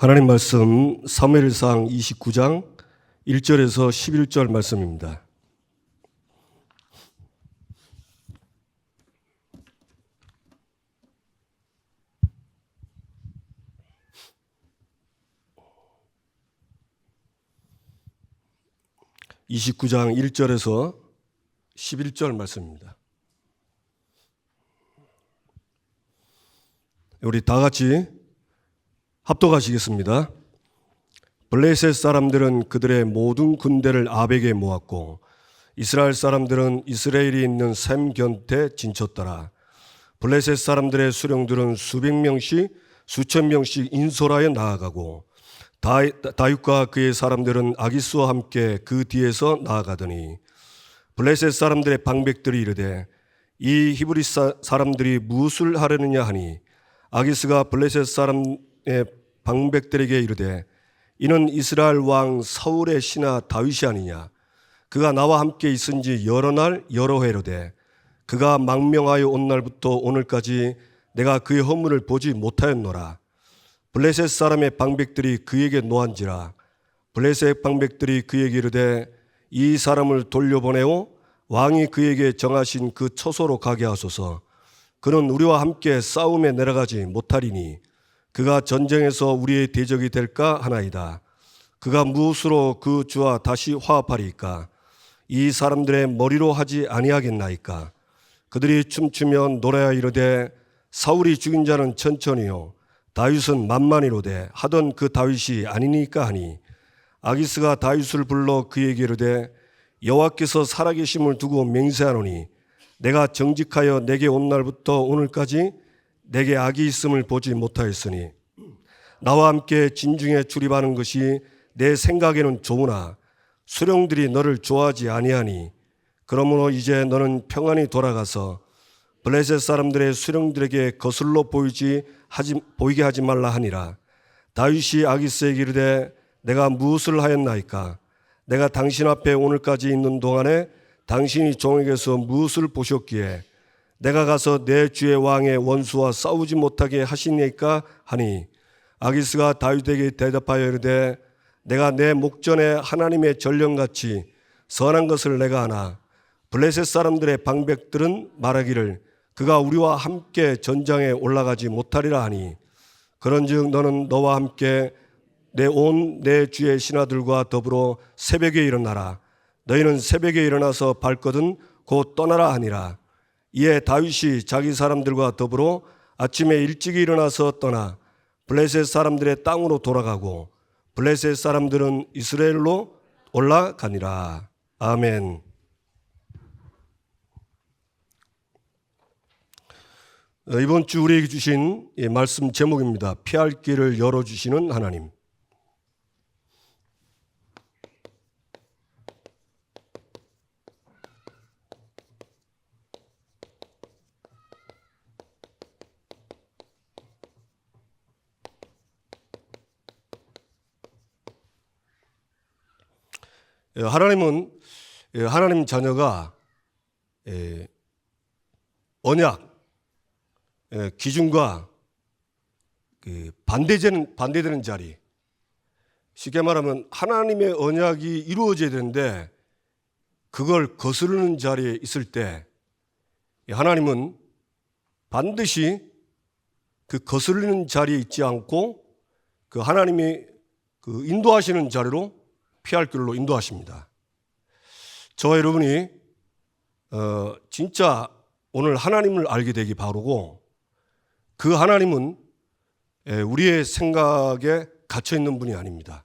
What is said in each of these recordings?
하나님 말씀 사무엘상 29장 1절에서 11절 말씀입니다. (29장) 1절에서 11절 말씀입니다. 우리 다 같이 합독하시겠습니다. 블레셋 사람들은 그들의 모든 군대를 아벡에 모았고 이스라엘 사람들은 이스라엘이 있는 샘 곁에 진쳤더라. 블레셋 사람들의 수령들은 수백 명씩 수천 명씩 인솔하여 나아가고 다윗과 그의 사람들은 아기스와 함께 그 뒤에서 나아가더니 블레셋 사람들의 방백들이 이르되 이 히브리 사람들이 무엇을 하려느냐 하니 아기스가 블레셋 사람의 방백들에게 이르되 이는 이스라엘 왕 사울의 신하 다윗이 아니냐. 그가 나와 함께 있은 지 여러 날 여러 회로되 그가 망명하여 온 날부터 오늘까지 내가 그의 허물을 보지 못하였노라. 블레셋 사람의 방백들이 그에게 노한지라. 블레셋 방백들이 그에게 이르되 이 사람을 돌려보내오 왕이 그에게 정하신 그 처소로 가게 하소서. 그는 우리와 함께 싸움에 내려가지 못하리니 그가 전쟁에서 우리의 대적이 될까 하나이다. 그가 무엇으로 그 주와 다시 화합하리이까? 이 사람들의 머리로 하지 아니하겠나이까? 그들이 춤추며 노래하여 이르되 사울이 죽인 자는 천천히요 다윗은 만만히로되 하던 그 다윗이 아니니까 하니 아기스가 다윗을 불러 그에게 이르되 여호와께서 살아계심을 두고 맹세하노니 내가 정직하여 내게 온 날부터 오늘까지 내게 악이 있음을 보지 못하였으니 나와 함께 진중에 출입하는 것이 내 생각에는 좋으나 수령들이 너를 좋아하지 아니하니 그러므로 이제 너는 평안히 돌아가서 블레셋 사람들의 수령들에게 거슬러 보이게 하지 말라 하니라. 다윗이 아기스에게 이르되 내가 무엇을 하였나이까? 내가 당신 앞에 오늘까지 있는 동안에 당신이 종에게서 무엇을 보셨기에 내가 가서 내 주의 왕의 원수와 싸우지 못하게 하시니까 하니 아기스가 다윗에게 대답하여 이르되 내가 내 목전에 하나님의 전령같이 선한 것을 내가 아나 블레셋 사람들의 방백들은 말하기를 그가 우리와 함께 전장에 올라가지 못하리라 하니 그런즉 너는 너와 함께 내 주의 신하들과 더불어 새벽에 일어나라. 너희는 새벽에 일어나서 발거든 곧 떠나라 하니라. 이에 다윗이 자기 사람들과 더불어 아침에 일찍 일어나서 떠나 블레셋 사람들의 땅으로 돌아가고 블레셋 사람들은 이스라엘로 올라가니라. 아멘. 이번 주 우리에게 주신 말씀 제목입니다. 피할 길을 열어주시는 하나님. 하나님은 하나님 자녀가 언약, 기준과 반대되는 자리, 쉽게 말하면 하나님의 언약이 이루어져야 되는데 그걸 거스르는 자리에 있을 때 하나님은 반드시 그 거스르는 자리에 있지 않고 그 하나님이 그 인도하시는 자리로 피할 길로 인도하십니다. 저와 여러분이 진짜 오늘 하나님을 알게 되기 바라고 그 하나님은 우리의 생각에 갇혀 있는 분이 아닙니다.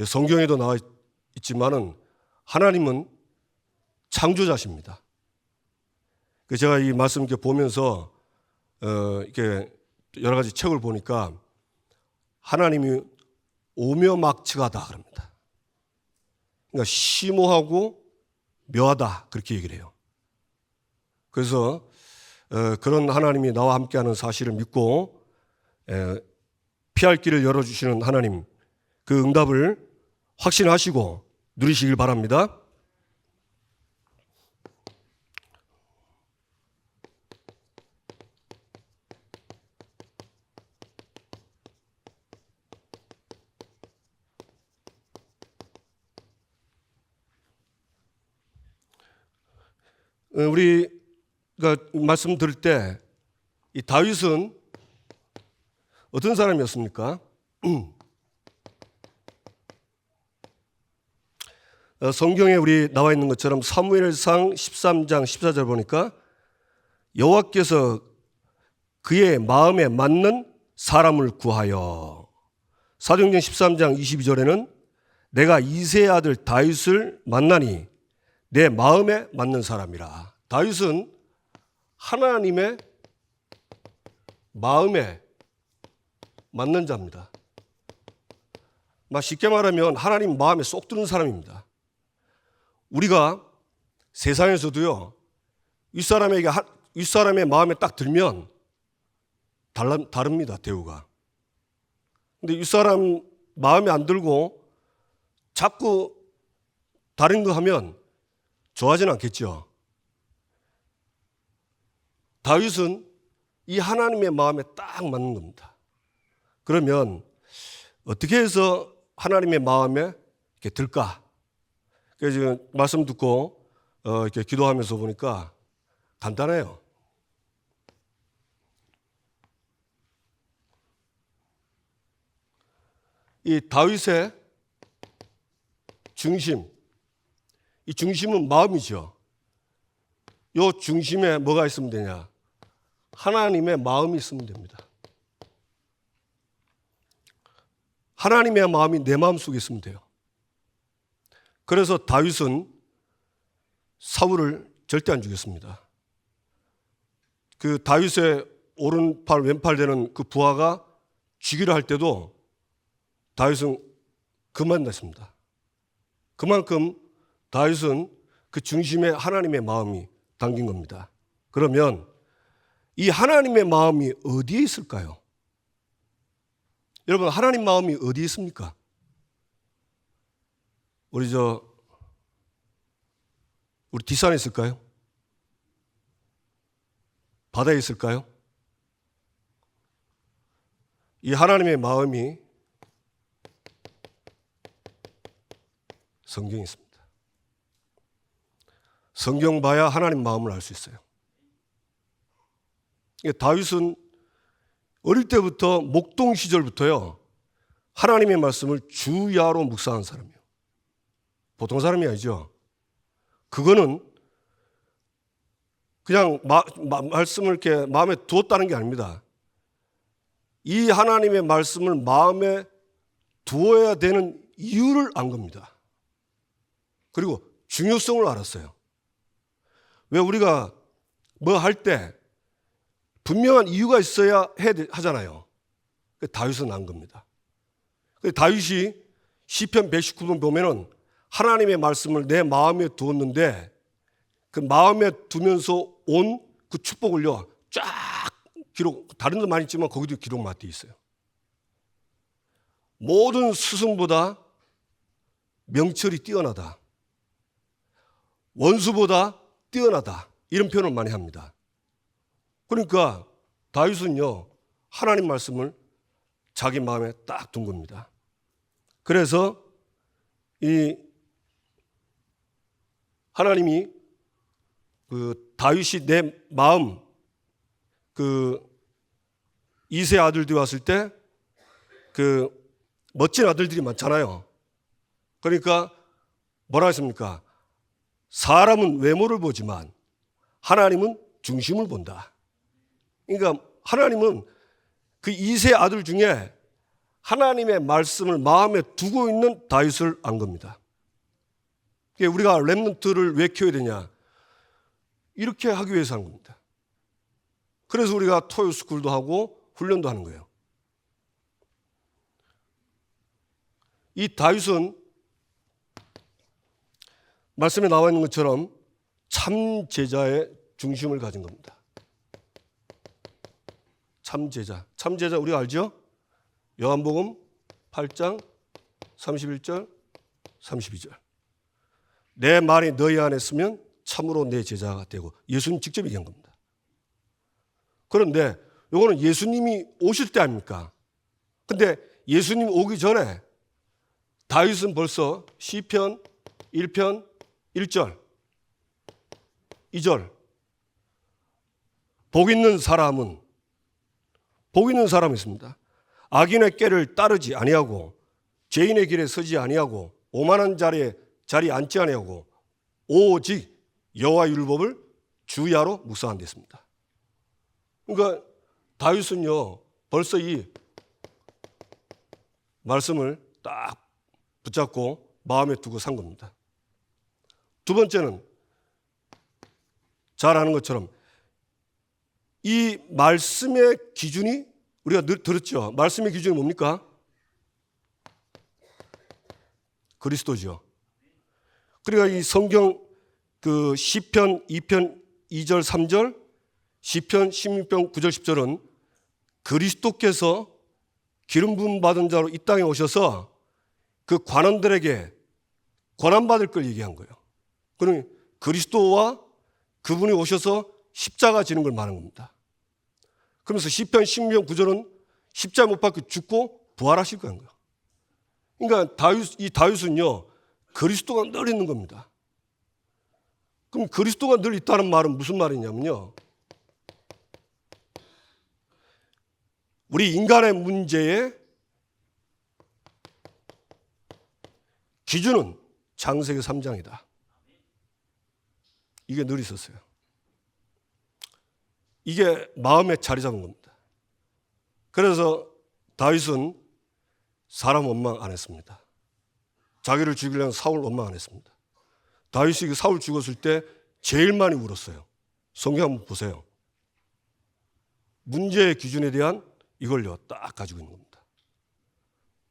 성경에도 나와 있지만은 하나님은 창조자십니다. 제가 이 말씀 이렇게 보면서 이렇게 여러 가지 책을 보니까 하나님이 오묘막측하다 그럽니다. 그러니까 심오하고 묘하다 그렇게 얘기를 해요. 그래서 그런 하나님이 나와 함께하는 사실을 믿고 피할 길을 열어주시는 하나님, 그 응답을 확신하시고 누리시길 바랍니다. 우리가 말씀 들을 때 이 다윗은 어떤 사람이었습니까? 성경에 우리 나와 있는 것처럼 사무엘상 13장 14절 보니까 여호와께서 그의 마음에 맞는 사람을 구하여, 사도행전 13장 22절에는 내가 이새의 아들 다윗을 만나니 내 마음에 맞는 사람이라. 다윗은 하나님의 마음에 맞는 자입니다. 쉽게 말하면 하나님 마음에 쏙 드는 사람입니다. 우리가 세상에서도요, 윗사람의 마음에 딱 들면 다릅니다, 대우가. 근데 윗사람 마음에 안 들고 자꾸 다른 거 하면 좋아하지는 않겠죠. 다윗은 이 하나님의 마음에 딱 맞는 겁니다. 그러면 어떻게 해서 하나님의 마음에 이렇게 들까? 그래서 지금 말씀 듣고 이렇게 기도하면서 보니까 간단해요. 이 다윗의 중심, 이 중심은 마음이죠. 이 중심에 뭐가 있으면 되냐? 하나님의 마음이 있으면 됩니다. 하나님의 마음이 내 마음 속에 있으면 돼요. 그래서 다윗은 사울을 절대 안 죽였습니다. 그 다윗의 오른팔 왼팔 되는 그 부하가 죽이려 할 때도 다윗은 그만했습니다. 그만큼 다윗은 그 중심에 하나님의 마음이 담긴 겁니다. 그러면 이 하나님의 마음이 어디에 있을까요? 여러분, 하나님 마음이 어디에 있습니까? 우리 뒷산에 있을까요? 바다에 있을까요? 이 하나님의 마음이 성경에 있습니다. 성경 봐야 하나님 마음을 알 수 있어요. 다윗은 어릴 때부터 목동 시절부터요, 하나님의 말씀을 주야로 묵상한 사람이에요. 보통 사람이 아니죠. 그거는 그냥 말씀을 이렇게 마음에 두었다는 게 아닙니다. 이 하나님의 말씀을 마음에 두어야 되는 이유를 안 겁니다. 그리고 중요성을 알았어요. 왜 우리가 뭐 할 때 분명한 이유가 있어야 하잖아요. 다윗은 안 겁니다. 다윗이 시편 119편 보면은 하나님의 말씀을 내 마음에 두었는데 그 마음에 두면서 온 그 축복을요 쫙 기록, 다른 데 많이 있지만 거기도 기록만 돼 있어요. 모든 스승보다 명철이 뛰어나다, 원수보다 뛰어나다, 이런 표현을 많이 합니다. 그러니까 다윗은요 하나님 말씀을 자기 마음에 딱 둔 겁니다. 그래서 이 하나님이 그 다윗이 내 마음, 그 이세 아들들이 왔을 때 그 멋진 아들들이 많잖아요. 그러니까 뭐라 했습니까? 사람은 외모를 보지만 하나님은 중심을 본다. 그러니까 하나님은 그 이세 아들 중에 하나님의 말씀을 마음에 두고 있는 다윗을 안 겁니다. 우리가 렘넌트를 왜 키워야 되냐? 이렇게 하기 위해서 한 겁니다. 그래서 우리가 토요스쿨도 하고 훈련도 하는 거예요. 이 다윗은 말씀에 나와 있는 것처럼 참 제자의 중심을 가진 겁니다. 참 제자. 참 제자 우리가 알죠? 요한복음 8장 31절 32절. 내 말이 너희 안에 있으면 참으로 내 제자가 되고, 예수님 직접 얘기한 겁니다. 그런데 요거는 예수님이 오실 때 아닙니까? 근데 예수님 오기 전에 다윗은 벌써 시편 1편 1절 2절. 복 있는 사람은 있습니다. 악인의 꾀를 따르지 아니하고 죄인의 길에 서지 아니하고 오만한 자리에 앉지 아니하고 오직 여호와 율법을 주야로 묵상한 데 있습니다. 그러니까 다윗은요 벌써 이 말씀을 딱 붙잡고 마음에 두고 산 겁니다. 두 번째는 잘 아는 것처럼 이 말씀의 기준이 우리가 들었죠. 말씀의 기준이 뭡니까? 그리스도죠. 그러니까 이 성경 그 시편 2편 2절 3절, 시편 16편 9절 10절은 그리스도께서 기름 부음 받은 자로 이 땅에 오셔서 그 관원들에게 권한받을 걸 얘기한 거예요. 그러니 그리스도와 그분이 오셔서 십자가 지는 걸 말하는 겁니다. 그러면서 시편 16편 9절은 십자가 못 박혀 죽고 부활하실 거예요. 그러니까 이 다윗은요 그리스도가 늘 있는 겁니다. 그럼 그리스도가 늘 있다는 말은 무슨 말이냐면요, 우리 인간의 문제의 기준은 창세기 3장이다. 이게 늘 있었어요. 이게 마음에 자리 잡은 겁니다. 그래서 다윗은 사람 원망 안 했습니다. 자기를 죽이려는 사울 원망 안 했습니다. 다윗이 사울 죽었을 때 제일 많이 울었어요. 성경 한번 보세요. 문제의 기준에 대한 이걸요 딱 가지고 있는 겁니다.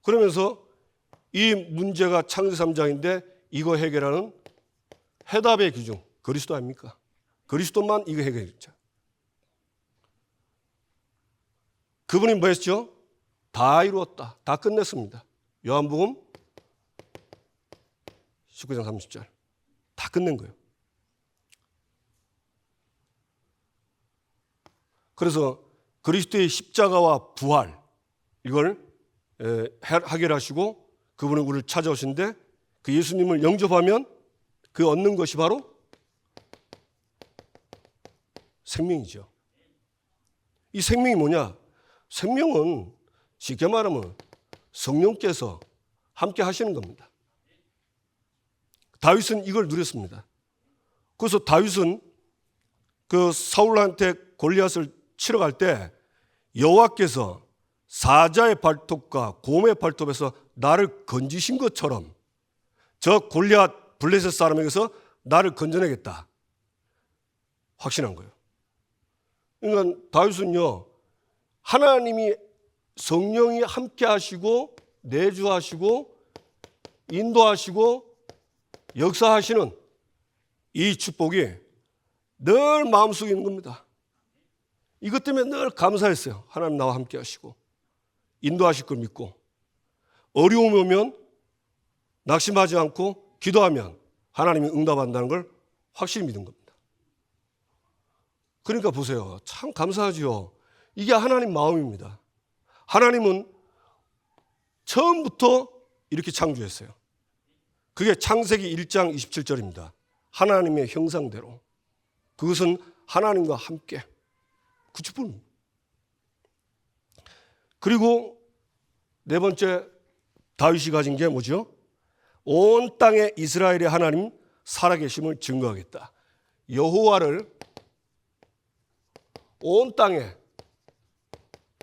그러면서 이 문제가 창세기 3장인데 이거 해결하는 해답의 기준 그리스도 아닙니까? 그리스도만 이거 해결했죠. 그분이 뭐 했죠? 다 이루었다. 다 끝냈습니다. 요한복음 19장 30절. 다 끝낸 거예요. 그래서 그리스도의 십자가와 부활 이걸 해결하시고 그분이 우리를 찾아오신데 그 예수님을 영접하면 그 얻는 것이 바로 생명이죠. 이 생명이 뭐냐? 생명은 쉽게 말하면 성령께서 함께 하시는 겁니다. 다윗은 이걸 누렸습니다. 그래서 다윗은 그 사울한테 골리앗을 치러 갈 때 여호와께서 사자의 발톱과 곰의 발톱에서 나를 건지신 것처럼 저 골리앗 블레셋 사람에게서 나를 건져내겠다 확신한 거예요. 그러니까 다윗은요 하나님이 성령이 함께 하시고 내주하시고 인도하시고 역사하시는 이 축복이 늘 마음속에 있는 겁니다. 이것 때문에 늘 감사했어요. 하나님 나와 함께 하시고 인도하실 걸 믿고 어려움이 오면 낙심하지 않고 기도하면 하나님이 응답한다는 걸 확실히 믿은 겁니다. 그러니까 보세요. 참 감사하지요. 이게 하나님 마음입니다. 하나님은 처음부터 이렇게 창조했어요. 그게 창세기 1장 27절입니다. 하나님의 형상대로. 그것은 하나님과 함께. 그 축복입니다. 그리고 네 번째 다윗이 가진 게 뭐죠? 온 땅에 이스라엘의 하나님 살아계심을 증거하겠다. 여호와를 온 땅에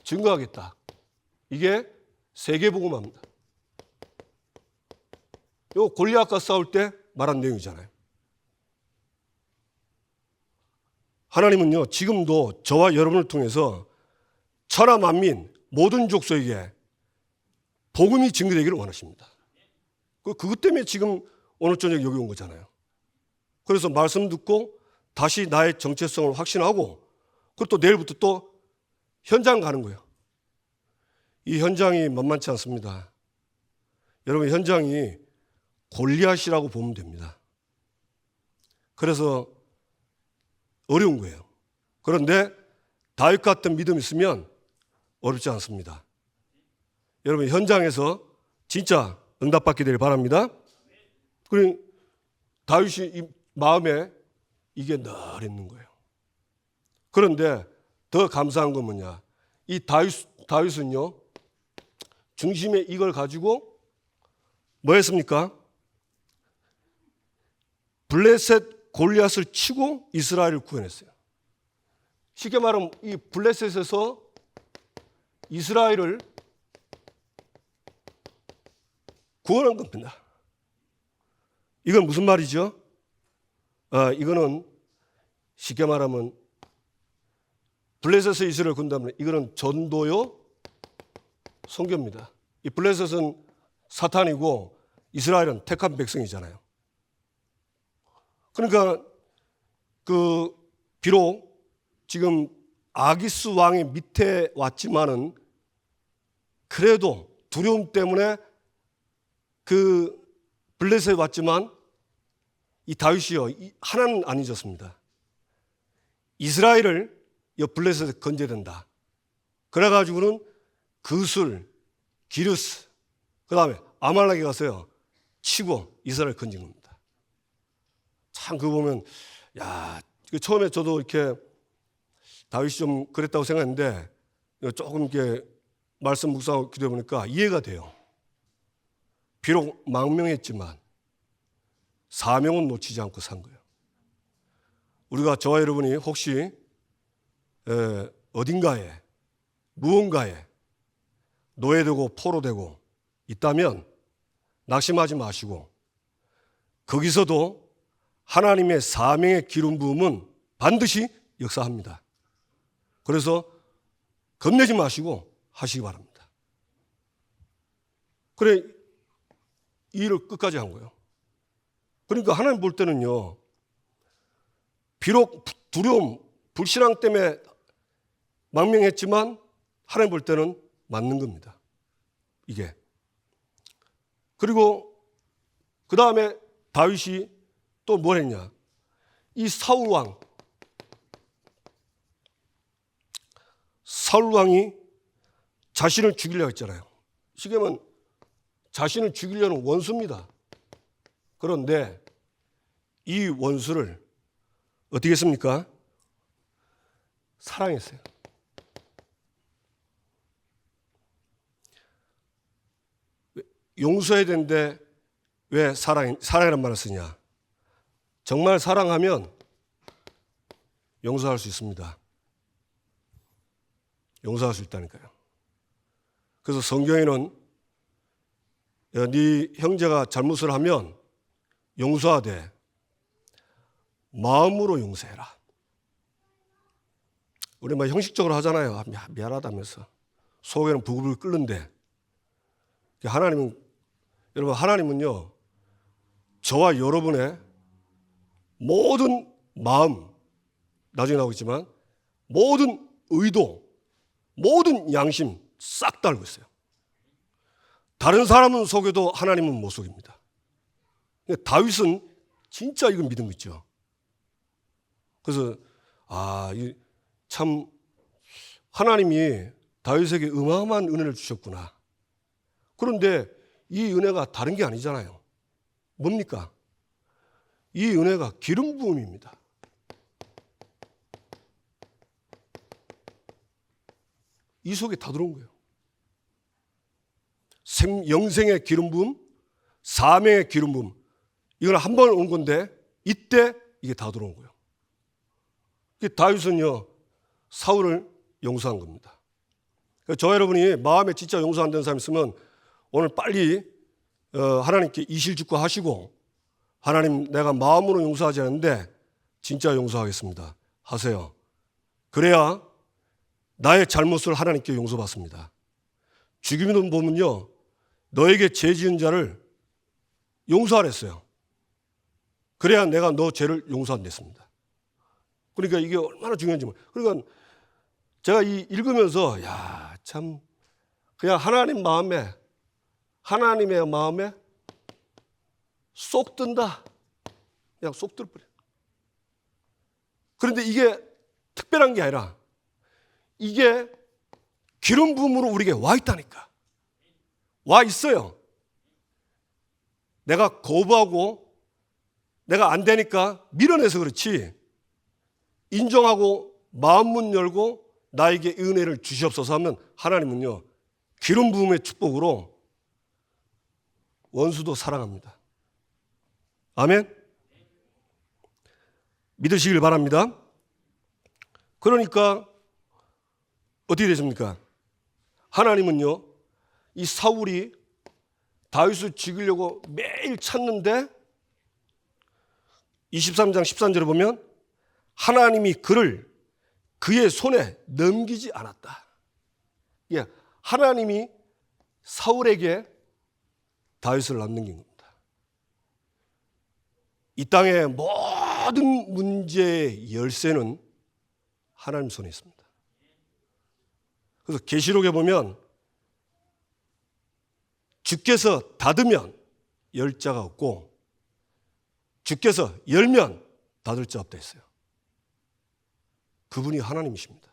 증거하겠다. 이게 세계복음화입니다. 요 골리앗과 싸울 때 말한 내용이잖아요. 하나님은요 지금도 저와 여러분을 통해서 천하 만민 모든 족속에게 복음이 증거되기를 원하십니다. 그것 때문에 지금 오늘 저녁 여기 온 거잖아요. 그래서 말씀 듣고 다시 나의 정체성을 확신하고 그리고 또 내일부터 또 현장 가는 거예요. 이 현장이 만만치 않습니다. 여러분 현장이 골리앗이라고 보면 됩니다. 그래서 어려운 거예요. 그런데 다윗 같은 믿음이 있으면 어렵지 않습니다. 여러분 현장에서 진짜 응답받게 되길 바랍니다. 그리고 다윗이 이 마음에 이게 늘 있는 거예요. 그런데 더 감사한 건 뭐냐? 이 다윗은요, 중심에 이걸 가지고 뭐 했습니까? 블레셋 골리앗을 치고 이스라엘을 구원했어요. 쉽게 말하면 이 블레셋에서 이스라엘을 구원한 겁니다. 이건 무슨 말이죠? 이거는 쉽게 말하면 블레셋에서 이스라엘을 구한다면 이거는 전도요 선교입니다. 이 블레셋은 사탄이고 이스라엘은 택한 백성이잖아요. 그러니까 비록 지금 아기스 왕의 밑에 왔지만은 그래도 두려움 때문에 블레셋에 왔지만 이 다윗이요 하나는 안 잊었습니다. 이스라엘을 이 블레셋에 건져야 된다. 그래가지고는 그술, 기르스, 그 다음에 아말렉에 가서요 치고 이스라엘 건진 겁니다. 참 그거 보면 처음에 저도 이렇게 다윗이 좀 그랬다고 생각했는데 조금 이렇게 말씀 묵상하고 기도해 보니까 이해가 돼요. 비록 망명했지만 사명은 놓치지 않고 산 거예요. 우리가 저와 여러분이 혹시 어딘가에 무언가에 노예되고 포로되고 있다면 낙심하지 마시고 거기서도 하나님의 사명의 기름 부음은 반드시 역사합니다. 그래서 겁내지 마시고 하시기 바랍니다. 그래 이 일을 끝까지 한 거예요. 그러니까 하나님 볼 때는요 비록 두려움, 불신앙 때문에 망명했지만 하나님 볼 때는 맞는 겁니다. 이게. 그리고 그 다음에 다윗이 또 뭘 했냐? 이 사울 왕이 자신을 죽이려고 했잖아요. 쉽게 말하면 자신을 죽이려는 원수입니다. 그런데 이 원수를 어떻게 했습니까? 사랑했어요. 용서해야 되는데 왜 사랑이라는 말을 쓰냐? 정말 사랑하면 용서할 수 있습니다. 용서할 수 있다니까요. 그래서 성경에는 네 형제가 잘못을 하면 용서하되 마음으로 용서해라. 우리 막 형식적으로 하잖아요. 미안하다면서 속에는 부글부글 끓는데 여러분 하나님은요 저와 여러분의 모든 마음 나중에 나오겠지만 모든 의도 모든 양심 싹 다 알고 있어요. 다른 사람은 속여도 하나님은 못 속입니다. 다윗은 진짜 이건 믿음 있죠. 그래서 참 하나님이 다윗에게 어마어마한 은혜를 주셨구나. 그런데 이 은혜가 다른 게 아니잖아요. 뭡니까? 이 은혜가 기름 부음입니다. 이 속에 다 들어온 거예요. 영생의 기름 부음, 사명의 기름 부음. 이건 한 번 온 건데 이때 이게 다 들어온 거예요. 다윗은요 사울을 용서한 겁니다. 저 여러분이 마음에 진짜 용서 안 되는 사람 있으면 오늘 빨리 하나님께 이실직고 하시고 하나님 내가 마음으로 용서하지 않는데 진짜 용서하겠습니다 하세요. 그래야 나의 잘못을 하나님께 용서받습니다. 주기도문 보면요 너에게 죄 지은 자를 용서하랬어요. 그래야 내가 너 죄를 용서한댔습니다. 그러니까 이게 얼마나 중요한지 그러니까 제가 읽으면서 참 그냥 하나님의 마음에 쏙 든다. 그냥 쏙 들어버려. 그런데 이게 특별한 게 아니라 이게 기름 부음으로 우리에게 와 있다니까. 와 있어요. 내가 거부하고 내가 안 되니까 밀어내서 그렇지 인정하고 마음문 열고 나에게 은혜를 주시옵소서 하면 하나님은요, 기름 부음의 축복으로 원수도 사랑합니다. 아멘? 믿으시길 바랍니다. 그러니까 어떻게 되십니까? 하나님은요, 이 사울이 다윗을 죽이려고 매일 찾는데 23장 13절에 보면 하나님이 그를 그의 손에 넘기지 않았다. 예, 하나님이 사울에게 다윗을 안 넘긴 겁니다. 이 땅의 모든 문제의 열쇠는 하나님 손에 있습니다. 그래서 계시록에 보면 주께서 닫으면 열 자가 없고 주께서 열면 닫을 자 없다 했어요. 그분이 하나님이십니다.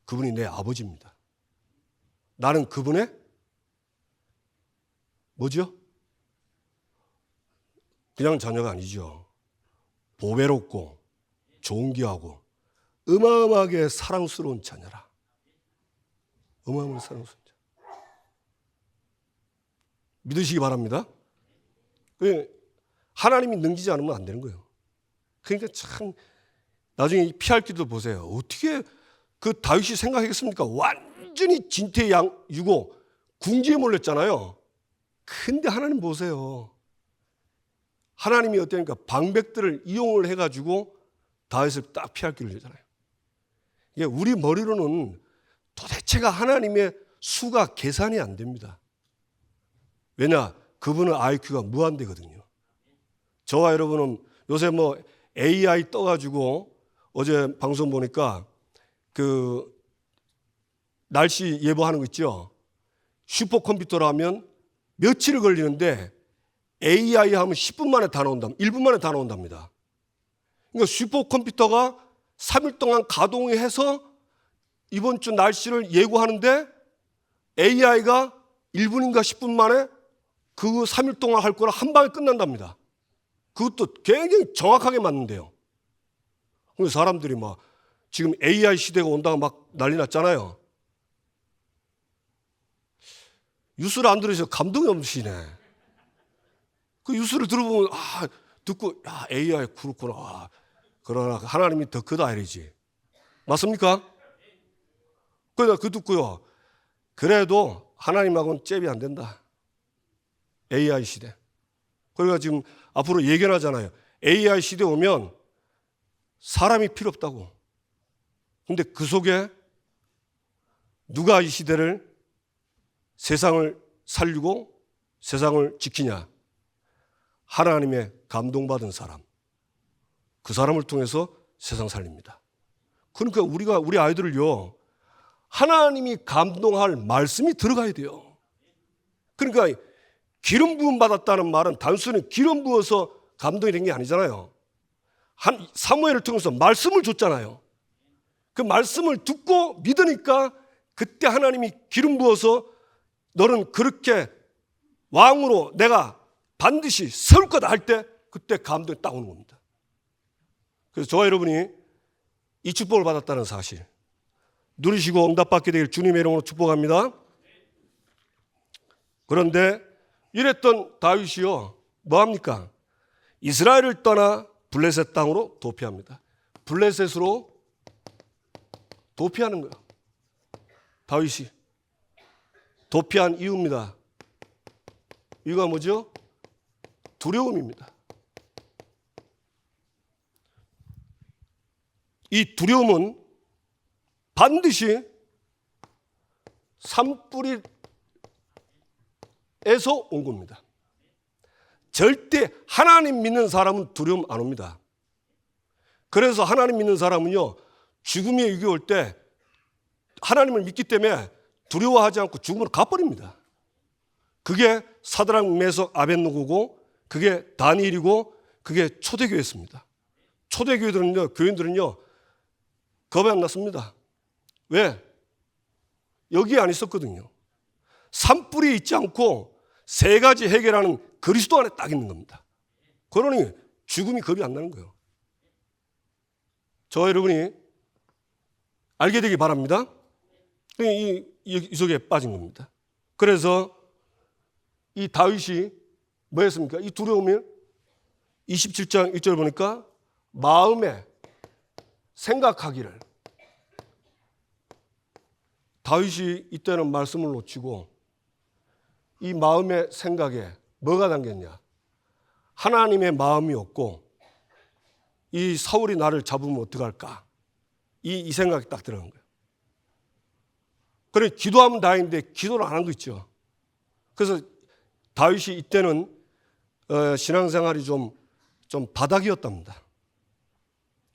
그분이 내 아버지입니다. 나는 그분의 뭐죠? 그냥 자녀가 아니죠. 보배롭고 존귀하고 어마어마하게 사랑스러운 자녀라. 어마어마하게 사랑스러운 자녀. 믿으시기 바랍니다. 하나님이 능지지 않으면 안 되는 거예요. 그러니까 참 나중에 피할 길도 보세요. 어떻게 그 다윗이 생각했겠습니까? 완전히 진퇴양유고 궁지에 몰렸잖아요. 근데 하나님 보세요. 하나님이 어떠니까 방백들을 이용을 해가지고 다윗을 딱 피할 길을 내잖아요. 이게 우리 머리로는 도대체가 하나님의 수가 계산이 안 됩니다. 왜냐? 그분은 IQ가 무한대거든요. 저와 여러분은 요새 뭐 AI 떠가지고 어제 방송 보니까 그 날씨 예보하는 거 있죠. 슈퍼컴퓨터로 하면 며칠이 걸리는데 AI 하면 10분 만에 다 나온다. 1분 만에 다 나온답니다. 그러니까 슈퍼컴퓨터가 3일 동안 가동해서 이번 주 날씨를 예고하는데 AI가 1분인가 10분 만에 그 3일 동안 할 거를 한 방에 끝난답니다. 그것도 굉장히 정확하게 맞는데요. 그래서 사람들이 막 지금 AI 시대가 온다고 막 난리 났잖아요. 뉴스를 안 들으셔서 감동이 없으시네. 그 뉴스를 들어보면 듣고 AI 그렇구나. 그러나 하나님이 더 크다 이러지. 맞습니까? 그러니까 그 듣고요. 그래도 하나님하고는 잽이 안 된다. AI 시대. 그러니까 지금 앞으로 예견하잖아요. AI 시대 오면 사람이 필요 없다고. 근데 그 속에 누가 이 시대를 세상을 살리고 세상을 지키냐? 하나님의 감동받은 사람. 그 사람을 통해서 세상 살립니다. 그러니까 우리 아이들을요, 하나님이 감동할 말씀이 들어가야 돼요. 그러니까 기름 부음 받았다는 말은 단순히 기름 부어서 감동이 된 게 아니잖아요. 사무엘을 통해서 말씀을 줬잖아요. 그 말씀을 듣고 믿으니까 그때 하나님이 기름 부어서 너는 그렇게 왕으로 내가 반드시 세울 거다 할 때 그때 감동이 딱 오는 겁니다. 그래서 저와 여러분이 이 축복을 받았다는 사실 누리시고 응답받게 되길 주님의 이름으로 축복합니다. 그런데 이랬던 다윗이요, 뭐합니까? 이스라엘을 떠나 블레셋 땅으로 도피합니다. 블레셋으로 도피하는 거예요. 다윗이 도피한 이유입니다. 이유가 뭐죠? 두려움입니다. 이 두려움은 반드시 산뿌리에서 온 겁니다. 절대 하나님 믿는 사람은 두려움 안 옵니다. 그래서 하나님 믿는 사람은요, 죽음의 위기 올 때 하나님을 믿기 때문에 두려워하지 않고 죽음으로 가버립니다. 그게 사드락, 메석, 아벳느고고 그게 다니엘이고 그게 초대교회였습니다. 초대교회들은요, 교인들은요 겁이 안 났습니다. 왜? 여기에 안 있었거든요. 산불이 있지 않고 세 가지 해결하는 그리스도 안에 딱 있는 겁니다. 그러니 죽음이 겁이 안 나는 거예요. 저 여러분이 알게 되기 바랍니다. 이 속에 빠진 겁니다. 그래서 이 다윗이 뭐 했습니까? 이 두려움이 27장 1절 보니까 마음에 생각하기를. 다윗이 이때는 말씀을 놓치고 이 마음의 생각에 뭐가 담겼냐? 하나님의 마음이 없고 이 사울이 나를 잡으면 어떡할까? 이 생각이 딱 들어간 거예요. 그래 기도하면 다행인데 기도를 안 한 거 있죠. 그래서 다윗이 이때는 신앙생활이 좀 바닥이었답니다.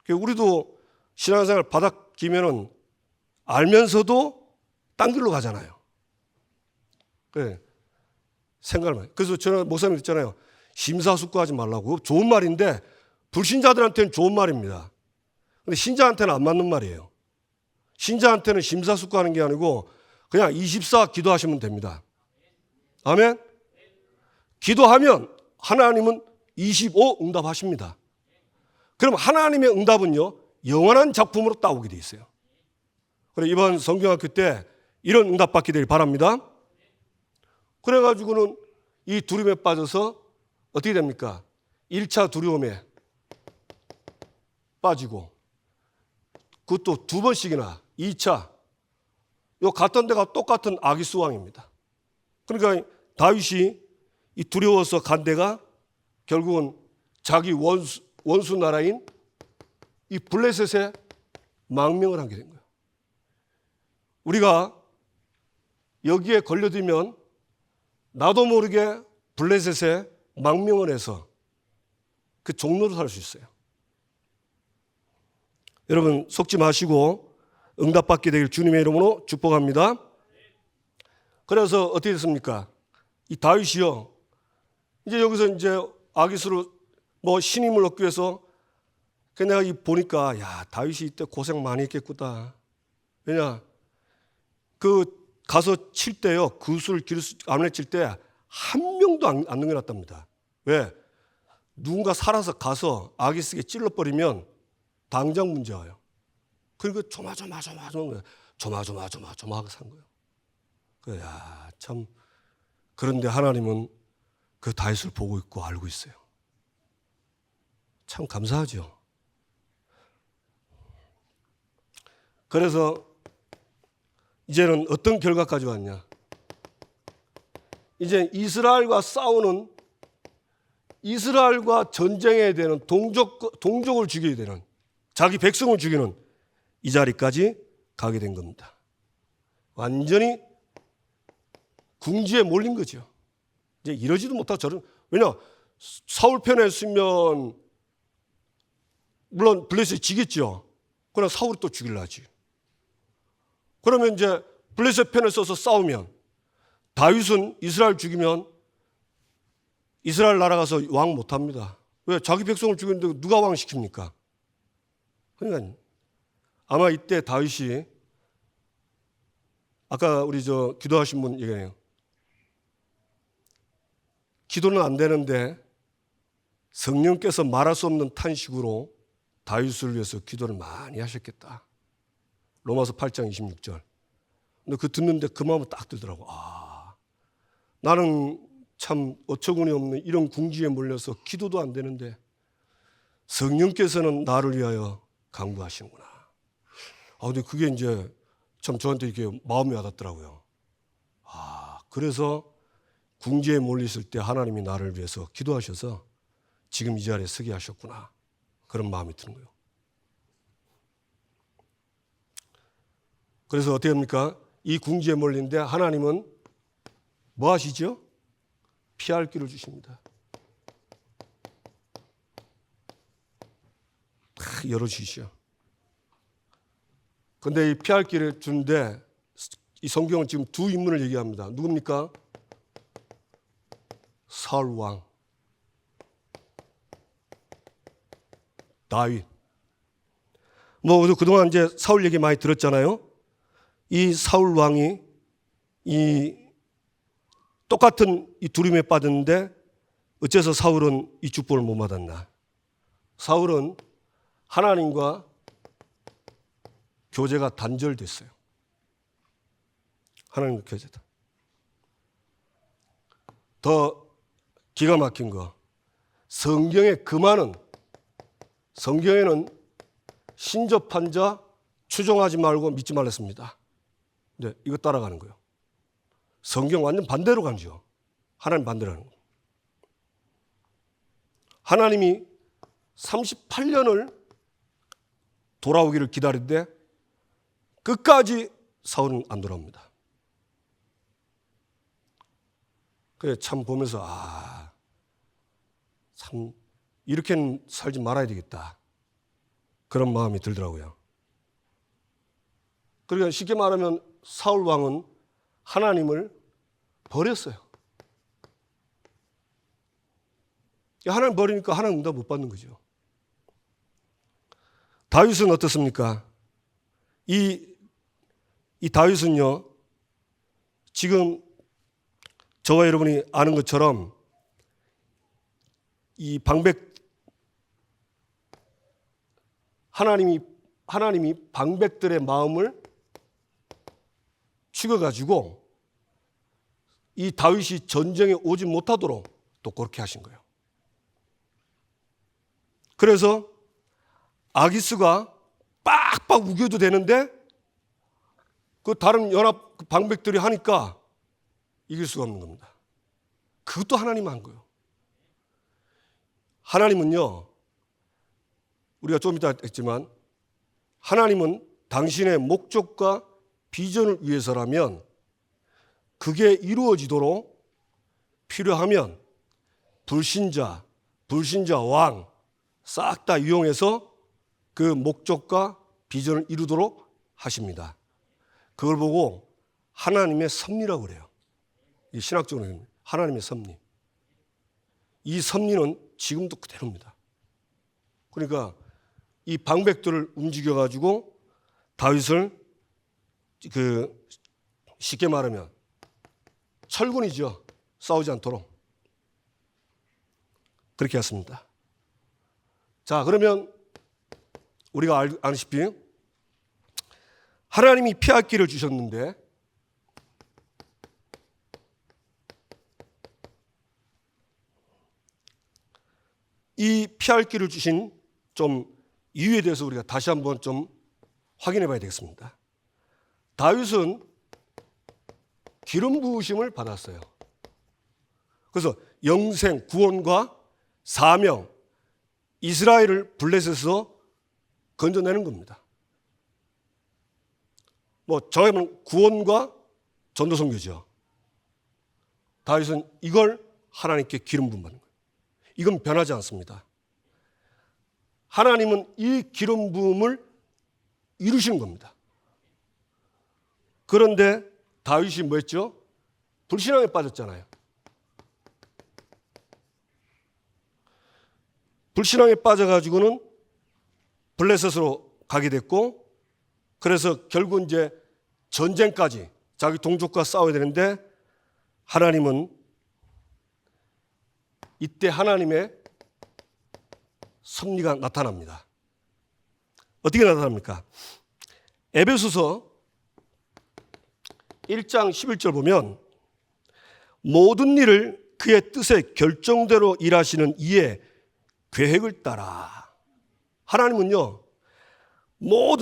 우리도 신앙생활 바닥이면은 알면서도 딴 길로 가잖아요. 네. 생각을 많이. 그래서 저는 목사님 있잖아요. 심사숙고하지 말라고. 좋은 말인데 불신자들한테는 좋은 말입니다. 근데 신자한테는 안 맞는 말이에요. 신자한테는 심사숙고하는 게 아니고 그냥 24 기도하시면 됩니다. 아멘? 기도하면 하나님은 25 응답하십니다. 그럼 하나님의 응답은요, 영원한 작품으로 따오게 돼 있어요. 그래 이번 성경학교 때 이런 응답 받게 되길 바랍니다. 그래가지고는 이 두려움에 빠져서 어떻게 됩니까? 1차 두려움에 빠지고 그것도 2번씩이나 2차 요 갔던 데가 똑같은 아기스왕입니다. 그러니까 다윗이 이 두려워서 간 데가 결국은 자기 원수 나라인 이 블레셋에 망명을 하게 된 거예요. 우리가 여기에 걸려들면 나도 모르게 블레셋에 망명을 해서 그 종로로 살 수 있어요. 여러분 속지 마시고 응답받게 되길 주님의 이름으로 축복합니다. 그래서 어떻게 됐습니까? 이 다윗이요. 이제 여기서 이제 아기스로 뭐 신임을 얻기 위해서 내가 보니까 야 다윗이 이때 고생 많이 했겠구나. 왜냐 그 가서 칠 때요 그술 아무나 칠 때 한 명도 안 넘겨놨답니다. 왜? 누군가 살아서 가서 아기스에게 찔러버리면 당장 문제 와요. 그러니까 조마조마하게 산 거예요. 야, 참 그런데 하나님은 그 다윗을 보고 있고 알고 있어요. 참 감사하죠. 그래서 이제는 어떤 결과까지 왔냐? 이제 이스라엘과 싸우는 이스라엘과 전쟁해야 되는 동족을 죽여야 되는 자기 백성을 죽이는 이 자리까지 가게 된 겁니다. 완전히 궁지에 몰린 거죠. 이제 이러지도 못하고 저런 왜냐 사울 편에 있으면 물론 블레셋이 지겠죠. 그러나 사울이 또 죽일라 하지. 그러면 이제 블레셋 편에 서서 싸우면 다윗은 이스라엘 죽이면 이스라엘 나라 가서 왕 못합니다. 왜? 자기 백성을 죽이는데 누가 왕 시킵니까? 그러니까 아마 이때 다윗이 아까 우리 기도하신 분 얘기해요. 기도는 안 되는데 성령께서 말할 수 없는 탄식으로 다윗을 위해서 기도를 많이 하셨겠다. 로마서 8장 26절. 근데 그 듣는데 그 마음은 딱 들더라고. 나는 참 어처구니 없는 이런 궁지에 몰려서 기도도 안 되는데 성령께서는 나를 위하여 강구하시는구나. 근데 그게 이제 참 저한테 이렇게 마음이 와닿더라고요. 그래서 궁지에 몰렸을 때 하나님이 나를 위해서 기도하셔서 지금 이 자리에 서게 하셨구나. 그런 마음이 드는 거예요. 그래서 어떻게 합니까? 이 궁지에 몰린데 하나님은 뭐 하시죠? 피할 길을 주십니다. 다 열어주시죠. 근데 이 피할 길을 주는데 이 성경은 지금 두 인물을 얘기합니다. 누굽니까? 사울 왕, 다윗. 뭐 그동안 이제 사울 얘기 많이 들었잖아요. 이 사울 왕이 이 똑같은 이 두려움에 빠졌는데 어째서 사울은 이 축복을 못 받았나? 사울은 하나님과 교제가 단절됐어요. 하나님과 교제다. 더 기가 막힌 거, 성경에 성경에는 신접한 자 추종하지 말고 믿지 말랬습니다. 네, 이거 따라가는 거예요. 성경 완전 반대로 가죠. 하나님 반대로 하는 거예요. 하나님이 38년을 돌아오기를 기다리는데 끝까지 사울은 안 돌아옵니다. 그래 참 보면서 참 이렇게는 살지 말아야 되겠다. 그런 마음이 들더라고요. 그러니까 쉽게 말하면 사울 왕은 하나님을 버렸어요. 하나님 버리니까 하나님 응답 못 받는 거죠. 다윗은 어떻습니까? 이 다윗은요, 지금 저와 여러분이 아는 것처럼 이 하나님이 방백들의 마음을 죽여가지고 이 다윗이 전쟁에 오지 못하도록 또 그렇게 하신 거예요. 그래서 아기스가 빡빡 우겨도 되는데 그 다른 연합 방백들이 하니까 이길 수가 없는 겁니다. 그것도 하나님이 한 거예요. 하나님은요, 우리가 좀 이따 했지만 하나님은 당신의 목적과 비전을 위해서라면 그게 이루어지도록 필요하면 불신자 왕 싹 다 이용해서 그 목적과 비전을 이루도록 하십니다. 그걸 보고 하나님의 섭리라고 그래요. 이 신학적으로 하나님의 섭리. 이 섭리는 지금도 그대로입니다. 그러니까 이 방백들을 움직여가지고 다윗을 쉽게 말하면 철군이죠. 싸우지 않도록. 그렇게 했습니다. 자, 그러면 우리가 아시다시피 하나님이 피할 길을 주셨는데 이 피할 길을 주신 좀 이유에 대해서 우리가 다시 한번 좀 확인해 봐야 되겠습니다. 다윗은 기름 부으심을 받았어요. 그래서 영생, 구원과 사명, 이스라엘을 블레셋에서 건져내는 겁니다. 정하면 구원과 전도 선교죠. 다윗은 이걸 하나님께 기름 부음 받는 거예요. 이건 변하지 않습니다. 하나님은 이 기름 부음을 이루시는 겁니다. 그런데 다윗이 뭐 했죠? 불신앙에 빠졌잖아요. 불신앙에 빠져가지고는 블레셋으로 가게 됐고, 그래서 결국 이제 전쟁까지 자기 동족과 싸워야 되는데 하나님은 이때 하나님의 섭리가 나타납니다. 어떻게 나타납니까? 에베소서 1장 11절 보면 모든 일을 그의 뜻의 결정대로 일하시는 이의 계획을 따라. 하나님은요,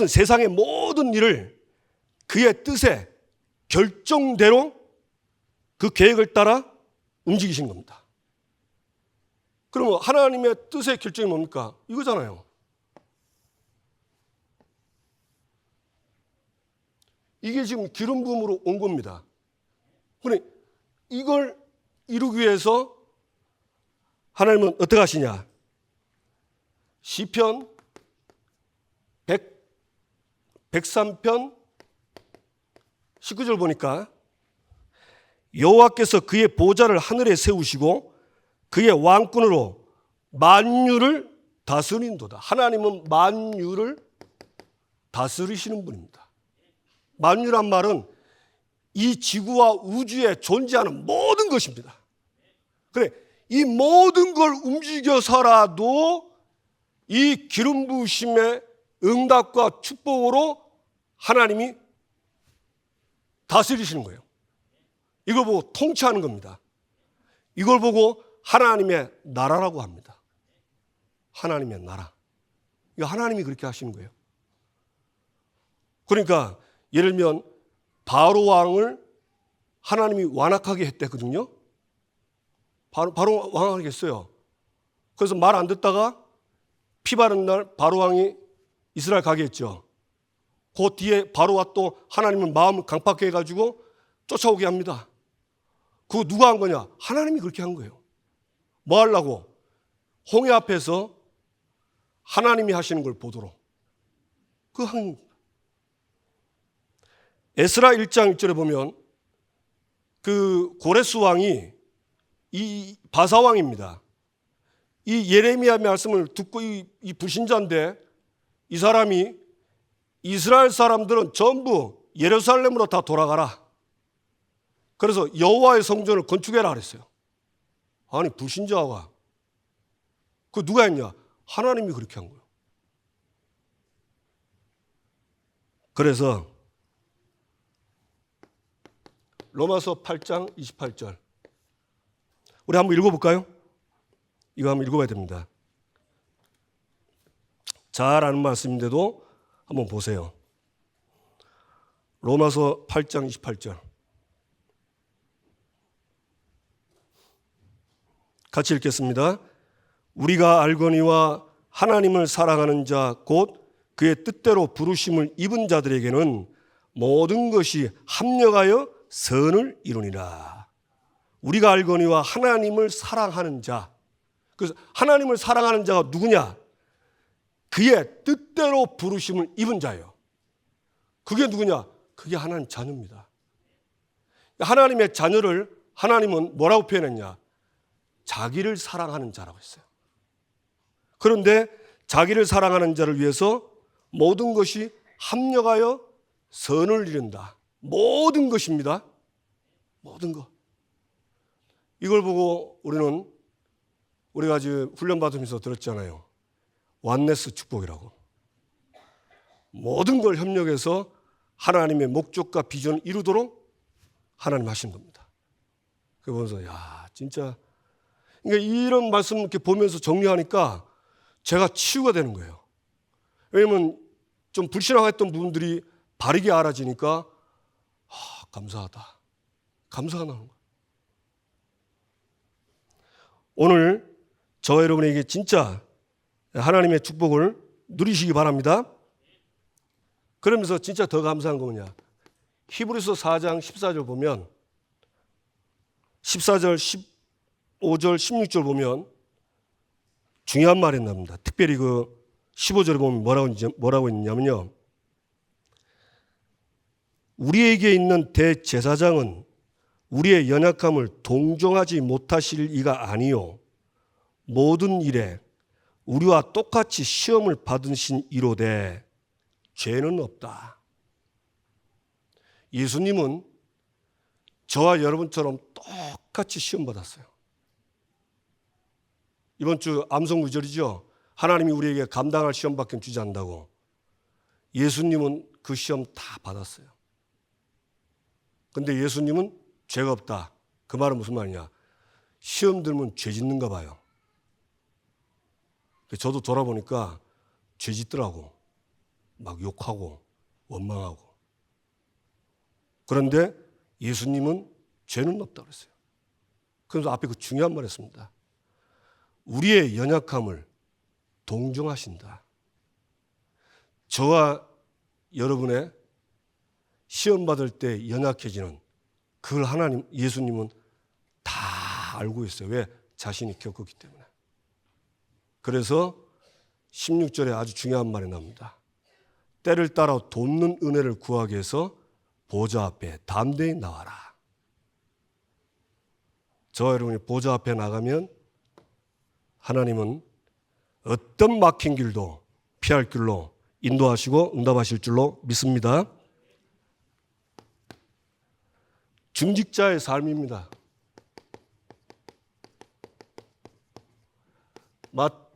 세상의 모든 일을 그의 뜻의 결정대로 그 계획을 따라 움직이신 겁니다. 그러면 하나님의 뜻의 결정이 뭡니까? 이거잖아요. 이게 지금 기름 부음으로 온 겁니다. 그러니 이걸 이루기 위해서 하나님은 어떻게 하시냐? 시편 103편 19절 보니까 여호와께서 그의 보좌를 하늘에 세우시고 그의 왕권으로 만유를 다스린도다. 하나님은 만유를 다스리시는 분입니다. 만유란 말은 이 지구와 우주에 존재하는 모든 것입니다. 그래, 이 모든 걸 움직여서라도 이 기름 부으심의 응답과 축복으로 하나님이 다스리시는 거예요. 이걸 보고 통치하는 겁니다. 이걸 보고 하나님의 나라라고 합니다. 하나님의 나라. 이거 하나님이 그렇게 하시는 거예요. 그러니까 예를 들면 바로 왕을 하나님이 완악하게 했대거든요. 바로 왕하게 했어요. 그래서 말 안 듣다가 피 바른 날 바로 왕이 이스라엘 가게 했죠. 그 뒤에 바로와 또 하나님은 마음을 강팍해 해가지고 쫓아오게 합니다. 그거 누가 한 거냐? 하나님이 그렇게 한 거예요. 뭐 하려고? 홍해 앞에서 하나님이 하시는 걸 보도록. 그 한 에스라 1장 1절에 보면 그 고레스 왕이 이 바사 왕입니다. 이 예레미야 말씀을 듣고 이 불신자인데 이 사람이 이스라엘 사람들은 전부 예루살렘으로 다 돌아가라. 그래서 여호와의 성전을 건축해라 그랬어요. 아니 불신자가 그 누가 했냐? 하나님이 그렇게 한 거예요. 그래서 로마서 8장 28절 우리 한번 읽어볼까요? 이거 한번 읽어봐야 됩니다. 잘 아는 말씀인데도 한번 보세요. 로마서 8장 28절 같이 읽겠습니다. 우리가 알거니와 하나님을 사랑하는 자 곧 그의 뜻대로 부르심을 입은 자들에게는 모든 것이 합력하여 선을 이루니라. 우리가 알거니와 하나님을 사랑하는 자. 그래서 하나님을 사랑하는 자가 누구냐? 그의 뜻대로 부르심을 입은 자예요. 그게 누구냐? 그게 하나님 자녀입니다. 하나님의 자녀를 하나님은 뭐라고 표현했냐? 자기를 사랑하는 자라고 했어요. 그런데 자기를 사랑하는 자를 위해서 모든 것이 합력하여 선을 이룬다. 모든 것입니다. 모든 것. 이걸 보고 우리가 지금 훈련 받으면서 들었잖아요. 완네스 축복이라고. 모든 걸 협력해서 하나님의 목적과 비전을 이루도록 하나님 하신 겁니다. 그거 보면서 야 진짜 그러니까 이런 말씀 이렇게 보면서 정리하니까 제가 치유가 되는 거예요. 왜냐면 좀 불신앙했던 부분들이 바르게 알아지니까 감사하다. 감사가 나는 거예요. 오늘 저와 여러분에게 진짜 하나님의 축복을 누리시기 바랍니다. 그러면서 진짜 더 감사한 거 뭐냐? 히브리서 4장 14절 보면 14절, 15절, 16절 보면 중요한 말이 나옵니다. 특별히 그 15절에 보면 뭐라고 있냐면요. 우리에게 있는 대제사장은 우리의 연약함을 동정하지 못하실 이가 아니요 모든 일에 우리와 똑같이 시험을 받으신 이로되 죄는 없다. 예수님은 저와 여러분처럼 똑같이 시험 받았어요. 이번 주 암송구절이죠. 하나님이 우리에게 감당할 시험밖에 주지 않는다고. 예수님은 그 시험 다 받았어요. 근데 예수님은 죄가 없다. 그 말은 무슨 말이냐? 시험 들면 죄 짓는가 봐요. 저도 돌아보니까 죄 짓더라고. 막 욕하고 원망하고. 그런데 예수님은 죄는 없다 그랬어요. 그래서 앞에 그 중요한 말 했습니다. 우리의 연약함을 동정하신다. 저와 여러분의 시험 받을 때 연약해지는 그걸 하나님, 예수님은 다 알고 있어요. 왜? 자신이 겪었기 때문에. 그래서 16절에 아주 중요한 말이 나옵니다. 때를 따라 돕는 은혜를 구하기 위해서 보좌 앞에 담대히 나와라. 저와 여러분이 보좌 앞에 나가면 하나님은 어떤 막힌 길도 피할 길로 인도하시고 응답하실 줄로 믿습니다. 중직자의 삶입니다.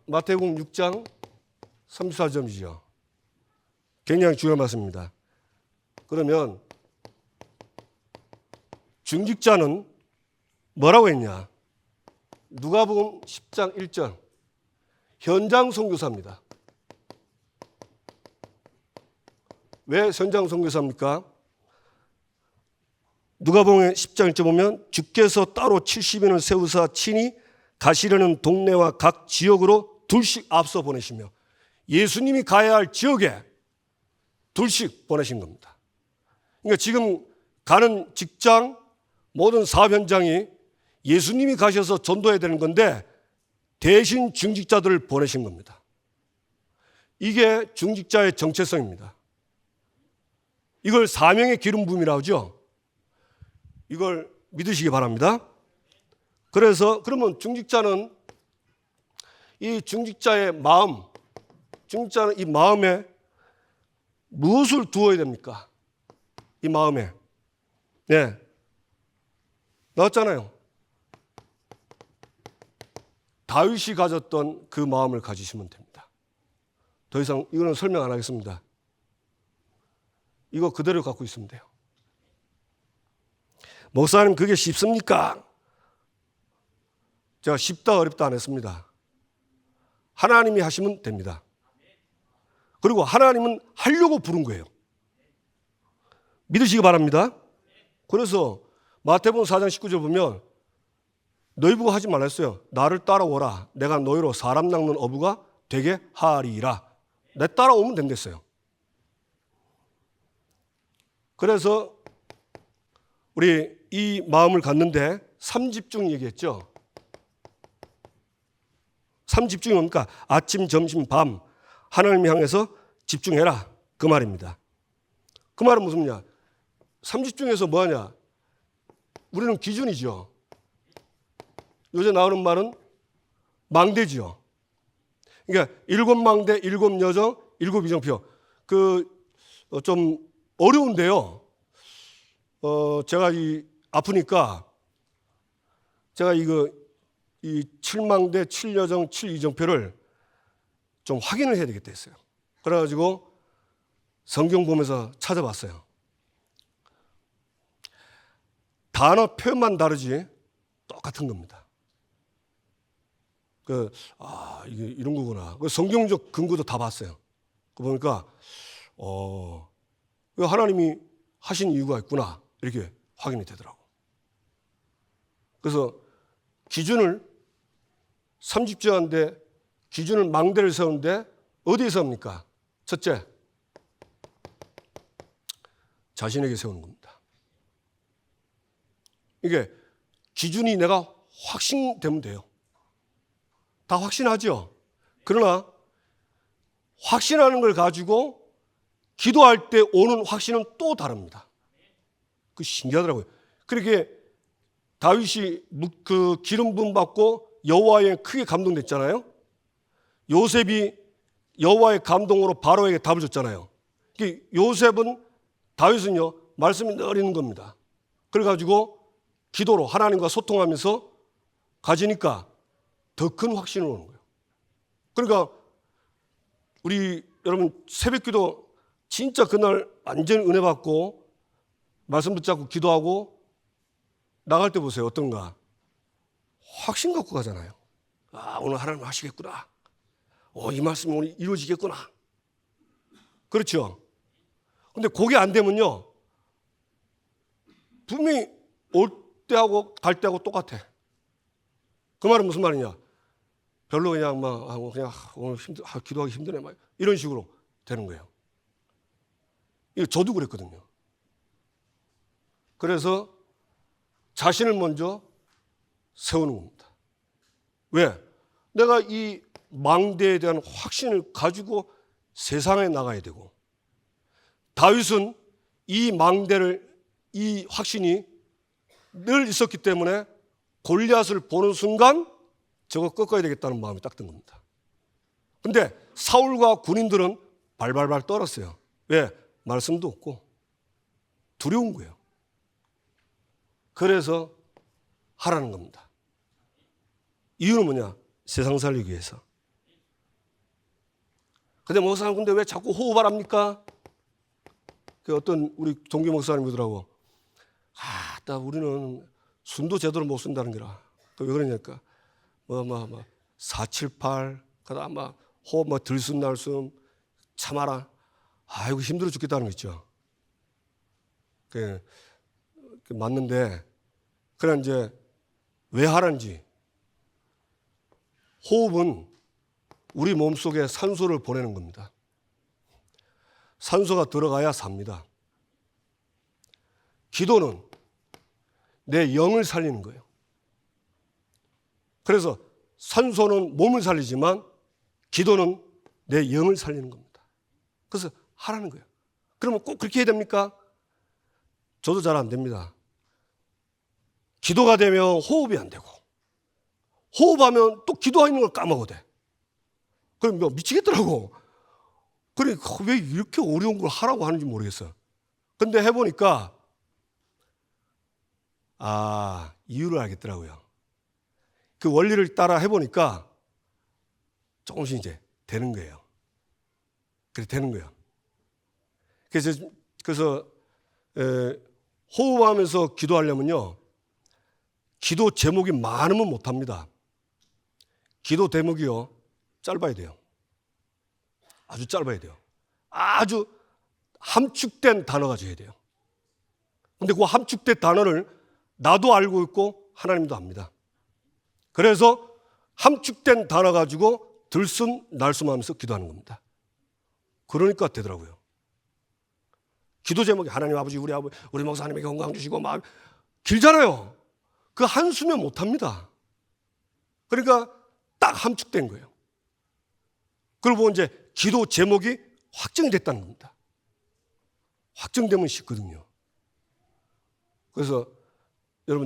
마태복음 6장 34절이죠. 굉장히 중요한 말씀입니다. 그러면 중직자는 뭐라고 했냐? 누가복음 10장 1절 현장 선교사입니다. 왜 현장 선교사입니까? 누가복음 10장 1절 보면 주께서 따로 70인을 세우사 친히 가시려는 동네와 각 지역으로 둘씩 앞서 보내시며 예수님이 가야 할 지역에 둘씩 보내신 겁니다. 그러니까 지금 가는 직장 모든 사업 현장이 예수님이 가셔서 전도해야 되는 건데 대신 중직자들을 보내신 겁니다. 이게 중직자의 정체성입니다. 이걸 사명의 기름 부음이라고 하죠. 이걸 믿으시기 바랍니다. 그래서 그러면 중직자는 이 중직자의 마음, 중직자는 이 마음에 무엇을 두어야 됩니까? 이 마음에. 네. 나왔잖아요. 다윗이 가졌던 그 마음을 가지시면 됩니다. 더 이상 이거는 설명 안 하겠습니다. 이거 그대로 갖고 있으면 돼요. 목사님 그게 쉽습니까? 제가 쉽다 어렵다 안 했습니다. 하나님이 하시면 됩니다. 그리고 하나님은 하려고 부른 거예요. 믿으시기 바랍니다. 그래서 마태복음 4장 19절 보면 너희 보고 하지 말라 했어요. 나를 따라오라. 내가 너희로 사람 낚는 어부가 되게 하리라. 내 따라오면 된댔어요. 그래서 우리 이 마음을 갖는데 3집중 얘기했죠. 3집중이 뭡니까? 아침, 점심, 밤 하나님을 향해서 집중해라. 그 말입니다. 그 말은 무슨 말이냐? 3집중에서 뭐하냐? 우리는 기준이죠. 요새 나오는 말은 망대지요. 그러니까 7망대, 7여정, 7이정표. 좀 어려운데요. 제가 아프니까 제가 이 7망대, 7여정, 7이정표를 좀 확인을 해야 되겠다 했어요. 그래가지고 성경 보면서 찾아봤어요. 단어 표현만 다르지 똑같은 겁니다. 이게 이런 거구나. 성경적 근거도 다 봤어요. 보니까 하나님이 하신 이유가 있구나 이렇게 확인이 되더라고. 그래서 기준을 3집중하는데 기준을 망대를 세우는데 어디에 세웁니까? 첫째, 자신에게 세우는 겁니다. 이게 기준이 내가 확신되면 돼요. 다 확신하죠. 그러나 확신하는 걸 가지고 기도할 때 오는 확신은 또 다릅니다. 그 신기하더라고요. 그렇게 다윗이 그 기름 부음 받고 여호와에 크게 감동됐잖아요. 요셉이 여호와의 감동으로 바로에게 답을 줬잖아요. 요셉은 다윗은요 말씀이 늘 있는 겁니다. 그래가지고 기도로 하나님과 소통하면서 가지니까 더 큰 확신을 오는 거예요. 그러니까 우리 여러분 새벽기도 진짜 그날 완전히 은혜 받고 말씀 붙잡고 기도하고 나갈 때 보세요. 어떤가? 확신 갖고 가잖아요. 오늘 하나님 하시겠구나. 이 말씀이 오늘 이루어지겠구나. 그렇죠? 근데 그게 안 되면요. 분명히 올 때하고 갈 때하고 똑같아. 그 말은 무슨 말이냐? 별로 그냥 오늘 기도하기 힘드네. 이런 식으로 되는 거예요. 이거 저도 그랬거든요. 그래서 자신을 먼저 세우는 겁니다. 왜? 내가 이 망대에 대한 확신을 가지고 세상에 나가야 되고 다윗은 이 망대를 이 확신이 늘 있었기 때문에 골리앗을 보는 순간 저거 꺾어야 되겠다는 마음이 딱 든 겁니다. 근데 사울과 군인들은 발발발 떨었어요. 왜? 말씀도 없고 두려운 거예요. 그래서 하라는 겁니다. 이유는 뭐냐? 세상 살리기 위해서. 근데 목사님 근데 왜 자꾸 호흡하랍니까? 그 어떤 우리 종교 목사님이더라고. 딱 우리는 숨도 제대로 못 쓴다는 거라. 왜 그러냐니까. 478, 그다음 호흡 들숨 날숨 참아라. 아이고 힘들어 죽겠다는 거 있죠. 그 맞는데, 그래 이제 왜 하는지. 호흡은 우리 몸속에 산소를 보내는 겁니다. 산소가 들어가야 삽니다. 기도는 내 영을 살리는 거예요. 그래서 산소는 몸을 살리지만 기도는 내 영을 살리는 겁니다. 그래서 하라는 거예요. 그러면 꼭 그렇게 해야 됩니까? 저도 잘 안 됩니다. 기도가 되면 호흡이 안 되고, 호흡하면 또 기도하는 걸 까먹어도 돼. 그럼 미치겠더라고. 그래, 왜 이렇게 어려운 걸 하라고 하는지 모르겠어. 근데 해보니까 이유를 알겠더라고요. 그 원리를 따라 해보니까 조금씩 이제 되는 거예요. 그래 되는 거예요. 그래서 호흡하면서 기도하려면요, 기도 제목이 많으면 못합니다. 기도 제목이요, 짧아야 돼요. 아주 짧아야 돼요. 아주 함축된 단어 가지고 해야 돼요. 근데 그 함축된 단어를 나도 알고 있고 하나님도 압니다. 그래서 함축된 단어 가지고 들숨 날숨하면서 기도하는 겁니다. 그러니까 되더라고요. 기도 제목이 하나님 아버지, 우리 목사님에게 건강 주시고 막 길잖아요. 그 한숨에 못합니다. 그러니까 딱 함축된 거예요. 그리고 이제 기도 제목이 확정이 됐다는 겁니다. 확정되면 쉽거든요. 그래서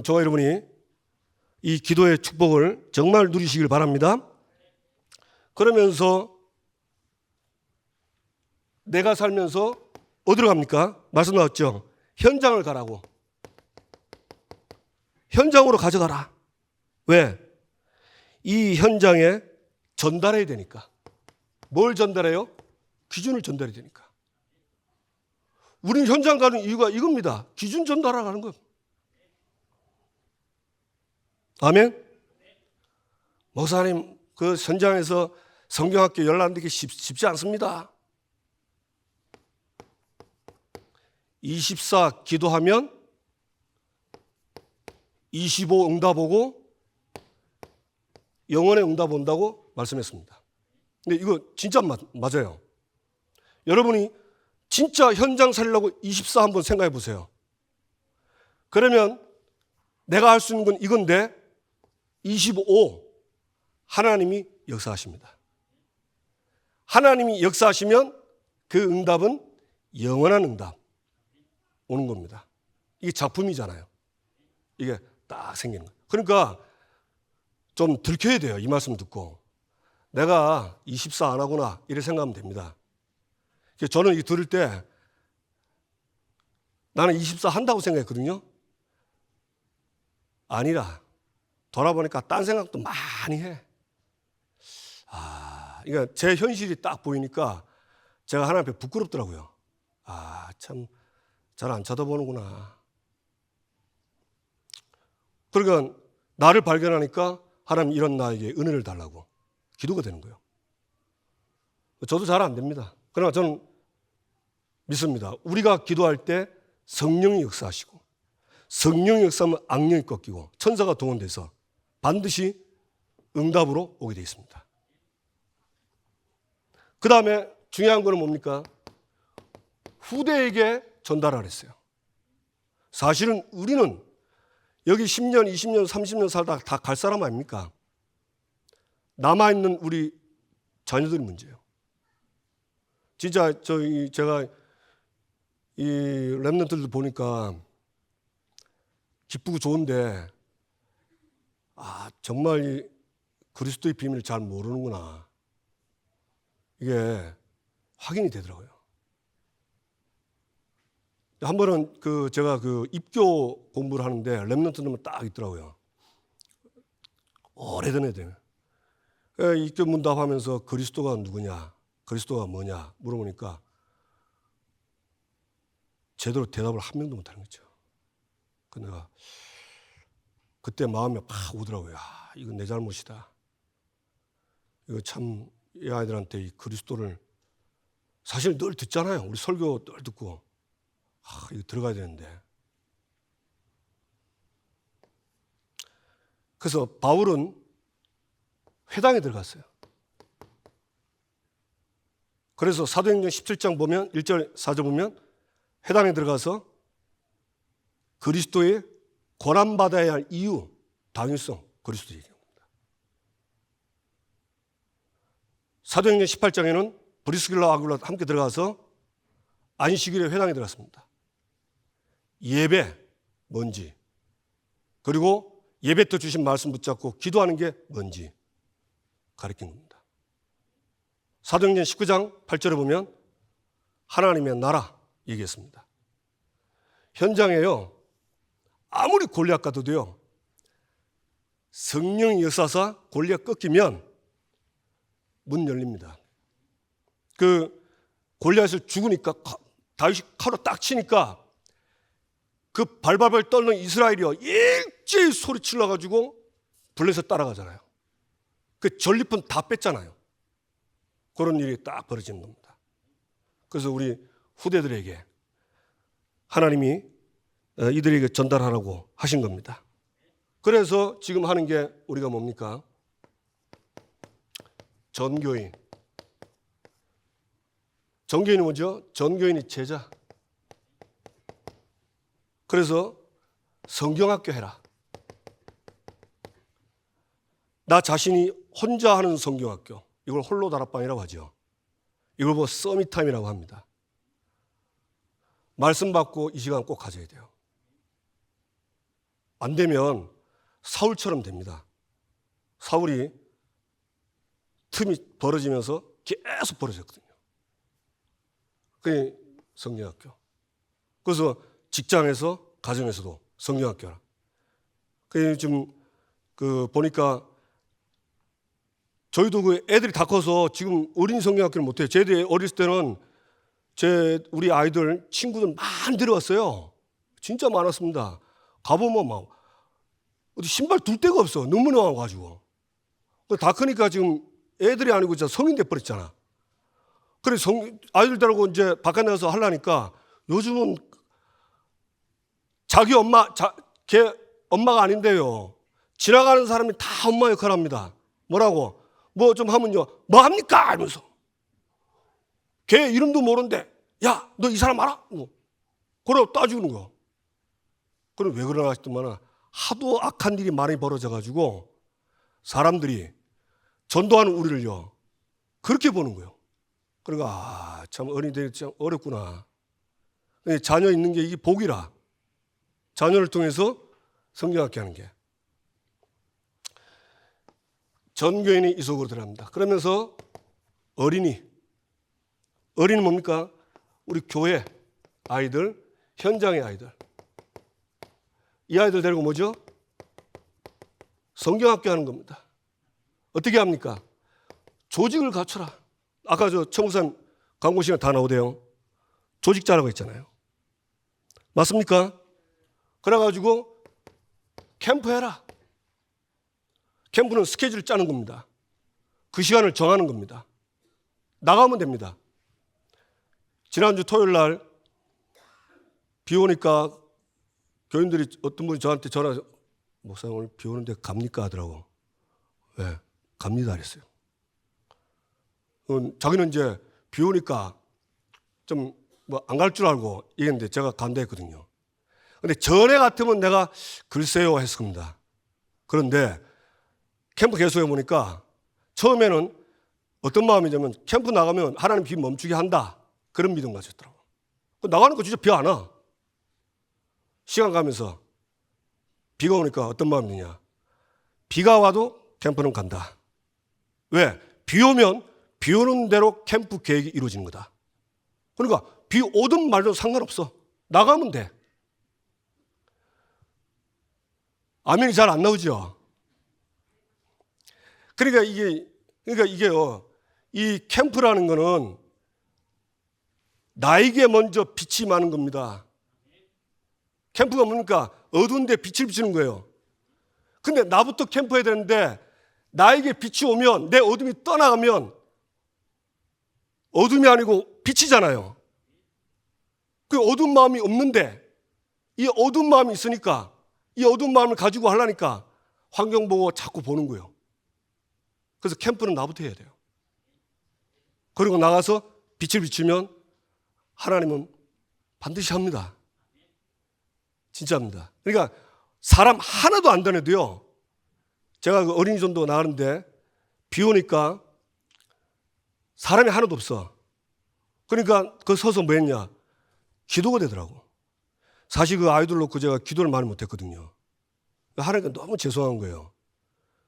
저와 여러분이 이 기도의 축복을 정말 누리시길 바랍니다. 그러면서 내가 살면서 어디로 갑니까? 말씀 나왔죠? 현장을 가라고. 현장으로 가져가라. 왜? 이 현장에 전달해야 되니까. 뭘 전달해요? 기준을 전달해야 되니까. 우리는 현장 가는 이유가 이겁니다. 기준 전달하러 가는 거예요. 아멘? 목사님, 그 현장에서 성경학교 열람되기 쉽지 않습니다. 24 기도하면 25 응답 오고 영원의 응답 온다고 말씀했습니다. 근데 이거 진짜 맞아요. 여러분이 진짜 현장 살려고 24 한번 생각해 보세요. 그러면 내가 할 수 있는 건 이건데 25 하나님이 역사하십니다. 하나님이 역사하시면 그 응답은 영원한 응답 오는 겁니다. 이게 작품이잖아요. 이게 딱 생기는 거예요. 그러니까 좀 들켜야 돼요. 이 말씀 듣고 내가 24 안 하구나 이렇게 생각하면 됩니다. 저는 이 들을 때 나는 24 한다고 생각했거든요. 아니라 돌아보니까 딴 생각도 많이 해. 그러니까 제 현실이 딱 보이니까 제가 하나님 앞에 부끄럽더라고요. 참 잘 안 쳐다보는구나. 그러니까 나를 발견하니까 하나님 이런 나에게 은혜를 달라고 기도가 되는 거예요. 저도 잘 안 됩니다. 그러나 저는 믿습니다. 우리가 기도할 때 성령이 역사하시고 성령이 역사하면 악령이 꺾이고 천사가 동원돼서 반드시 응답으로 오게 되어 있습니다. 그 다음에 중요한 거는 뭡니까? 후대에게 전달하라 했어요. 사실은 우리는 여기 10년, 20년, 30년 살다 다 갈 사람 아닙니까? 남아있는 우리 자녀들이 문제예요. 진짜 제가 이 랩런트들 보니까 기쁘고 좋은데 정말 이 그리스도의 비밀을 잘 모르는구나. 이게 확인이 되더라고요. 한 번은 제가 입교 공부를 하는데 랩런트들만 딱 있더라고요. 오래된 애들. 입교 문답하면서 그리스도가 누구냐, 그리스도가 뭐냐 물어보니까 제대로 대답을 한 명도 못하는 거죠. 그 내가 그때 마음에 팍 오더라고요. 야, 이건 내 잘못이다. 이거 참 이 아이들한테 이 그리스도를 사실 늘 듣잖아요. 우리 설교 늘 듣고 이거 들어가야 되는데. 그래서 바울은 회당에 들어갔어요. 그래서 사도행전 17장 보면 1절 4절 보면 회당에 들어가서 그리스도의 고난받아야 할 이유, 당위성, 그리스도 얘기합니다. 사도행전 18장에는 브리스길라와 아굴라 함께 들어가서 안식일에 회당에 들어갔습니다. 예배 뭔지, 그리고 예배 때 주신 말씀 붙잡고 기도하는 게 뭔지 가르친 겁니다. 사도행전 19장 8절에 보면 하나님의 나라 얘기했습니다. 현장에요, 아무리 골리앗 가도요, 성령이 역사사 골리앗 꺾이면 문 열립니다. 그 골리앗을 죽으니까 다윗이 칼로 딱 치니까 그 발발발 떨는 이스라엘이요 일제히 소리칠러 가지고 블레셋 따라가잖아요. 그 전리품 다 뺐잖아요. 그런 일이 딱 벌어지는 겁니다. 그래서 우리 후대들에게 하나님이 이들에게 전달하라고 하신 겁니다. 그래서 지금 하는 게 우리가 뭡니까? 전교인. 전교인이 뭐죠? 전교인이 제자. 그래서 성경학교 해라. 나 자신이 혼자 하는 성경학교. 이걸 홀로 다락방이라고 하죠. 이걸 뭐 서밋타임이라고 합니다. 말씀 받고 이 시간 꼭 가져야 돼요. 안 되면 사울처럼 됩니다. 사울이 틈이 벌어지면서 계속 벌어졌거든요. 그게 성경학교. 그래서 직장에서 가정에서도 성경학교라. 그 지금 보니까 저희도 그 애들이 다 커서 지금 어린이 성경학교를 못해요. 쟤들이 어렸을 때는 우리 아이들 친구들 많이 데려왔어요. 진짜 많았습니다. 가보면 막 어디 신발 둘 데가 없어. 너무나 와가지고. 다 크니까 지금 애들이 아니고 진짜 성인 돼버렸잖아. 그래 아이들 데리고 이제 바깥 나가서 하려니까 요즘은 자기 걔 엄마가 아닌데요. 지나가는 사람이 다 엄마 역할 합니다. 뭐라고? 뭐 좀 하면요. 뭐 합니까? 하면서. 걔 이름도 모르는데, 야, 너 이 사람 알아? 그러고 따지는 거. 그럼 왜 그러나 싶더만 하도 악한 일이 많이 벌어져가지고 사람들이 전도하는 우리를요, 그렇게 보는 거예요. 그러니까, 참 어린이들이 참 어렵구나. 자녀 있는 게 이게 복이라. 자녀를 통해서 성경학교 하는 게. 전교인이 이 속으로 들어갑니다. 그러면서 어린이는 뭡니까? 우리 교회 아이들, 현장의 아이들. 이 아이들 데리고 뭐죠? 성경학교 하는 겁니다. 어떻게 합니까? 조직을 갖춰라. 아까 청구산 광고 시간 다 나오대요. 조직자라고 했잖아요. 맞습니까? 그래가지고 캠프 해라. 캠프는 스케줄을 짜는 겁니다. 그 시간을 정하는 겁니다. 나가면 됩니다. 지난주 토요일 날 비 오니까 교인들이 어떤 분이 저한테 전화, 목사님 오늘 비 오는데 갑니까? 하더라고. 왜? 갑니다. 그랬어요. 자기는 이제 비 오니까 좀 뭐 안 갈 줄 알고 얘기했는데 제가 간다 했거든요. 근데 전에 같으면 내가 글쎄요 했습니다. 그런데 캠프 개소해 보니까 처음에는 어떤 마음이냐면 캠프 나가면 하나님 비 멈추게 한다. 그런 믿음 가졌더라고. 나가는 거 진짜 비 안 와. 시간 가면서 비가 오니까 어떤 마음이냐. 비가 와도 캠프는 간다. 왜? 비 오면 비 오는 대로 캠프 계획이 이루어지는 거다. 그러니까 비 오든 말든 상관없어. 나가면 돼. 아멘이 잘 안 나오죠. 그러니까 이게요. 이 캠프라는 거는 나에게 먼저 빛이 많은 겁니다. 캠프가 뭡니까? 어두운데 빛을 비추는 거예요. 근데 나부터 캠프해야 되는데 나에게 빛이 오면, 내 어둠이 떠나가면 어둠이 아니고 빛이잖아요. 그 어두운 마음이 없는데 이 어두운 마음이 있으니까, 이 어두운 마음을 가지고 하려니까 환경 보고 자꾸 보는 거예요. 그래서 캠프는 나부터 해야 돼요. 그리고 나가서 빛을 비추면 하나님은 반드시 합니다. 진짜 합니다. 그러니까 사람 하나도 안 다녀도요, 제가 그 어린이 전도 나가는데 비 오니까 사람이 하나도 없어. 그러니까 그 서서 뭐 했냐? 기도가 되더라고. 사실 그 아이들 놓고 제가 기도를 많이 못했거든요. 하나님께 너무 죄송한 거예요.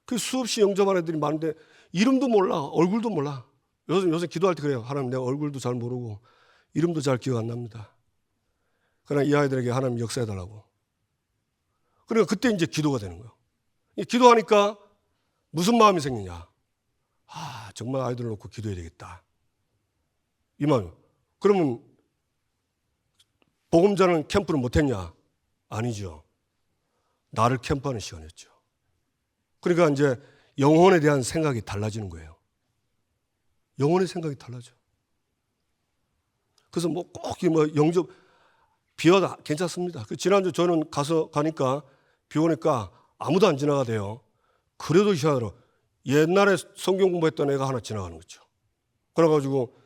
그 수없이 영접하는 애들이 많은데 이름도 몰라, 얼굴도 몰라. 요새 기도할 때 그래요. 하나님, 내가 얼굴도 잘 모르고 이름도 잘 기억 안 납니다. 그러나 이 아이들에게 하나님 역사해달라고. 그러니까 그때 이제 기도가 되는 거예요. 기도하니까 무슨 마음이 생기냐? 아, 정말 아이들을 놓고 기도해야 되겠다. 이 마음. 그러면 복음자는 캠프를 못했냐? 아니죠. 나를 캠프하는 시간이었죠. 그러니까 이제 영혼에 대한 생각이 달라지는 거예요. 영혼의 생각이 달라져. 그래서 뭐 꼭 영접, 비 와도 괜찮습니다. 지난주 저는 가니까 비 오니까 아무도 안 지나가대요. 그래도 희한하더라. 옛날에 성경 공부했던 애가 하나 지나가는 거죠. 그래가지고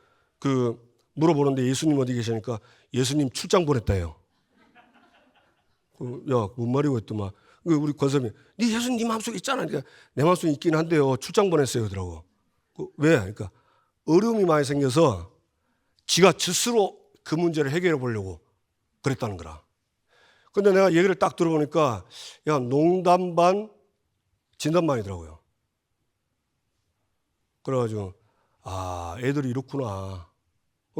물어보는데 예수님 어디 계시니까 예수님 출장 보냈다요. 야, 뭔 말이고 했더만. 우리 권사님이, 네 예수님 네 마음속에 있잖아. 그러니까 내 마음속에 있긴 한데요, 출장 보냈어요 그러더라고. 왜? 그러니까 어려움이 많이 생겨서 지가 스스로 그 문제를 해결해 보려고 그랬다는 거라. 근데 내가 얘기를 딱 들어보니까 야, 농담 반 진담 반이더라고요. 그래가지고 아, 애들이 이렇구나.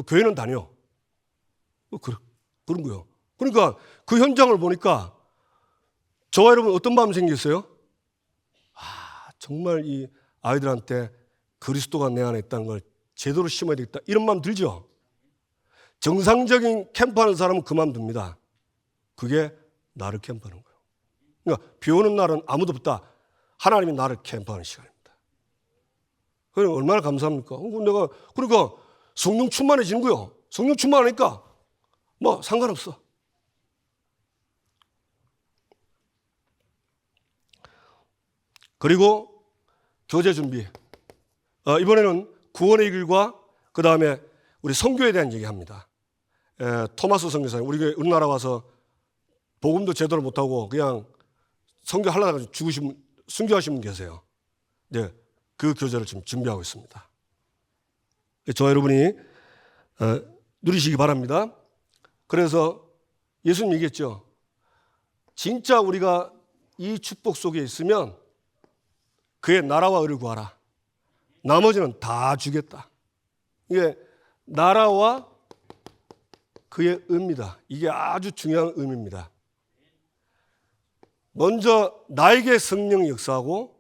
교회는 다녀. 그런 거예요. 그러니까 그 현장을 보니까 저와 여러분 어떤 마음이 생겼어요? 아, 정말 이 아이들한테 그리스도가 내 안에 있다는 걸 제대로 심어야 되겠다. 이런 마음 들죠? 정상적인 캠프하는 사람은 그 마음 듭니다. 그게 나를 캠프하는 거예요. 그러니까 비 오는 날은 아무도 없다. 하나님이 나를 캠프하는 시간입니다. 그럼 얼마나 감사합니까? 그러니까 성령 충만해지는 거예요. 성령 충만하니까 뭐 상관없어. 그리고 교제 준비. 이번에는 구원의 길과 그 다음에 우리 선교에 대한 얘기합니다. 토마스 선교사님, 우리 교회 우리나라 와서 복음도 제대로 못하고 그냥 선교하려다가 순교하신 분 계세요. 네, 그 교제를 지금 준비하고 있습니다. 저와 여러분이 누리시기 바랍니다. 그래서 예수님 얘기했죠. 진짜 우리가 이 축복 속에 있으면 그의 나라와 의를 구하라. 나머지는 다 주겠다. 이게 나라와 그의 의입니다. 이게 아주 중요한 의미입니다. 먼저 나에게 성령이 역사하고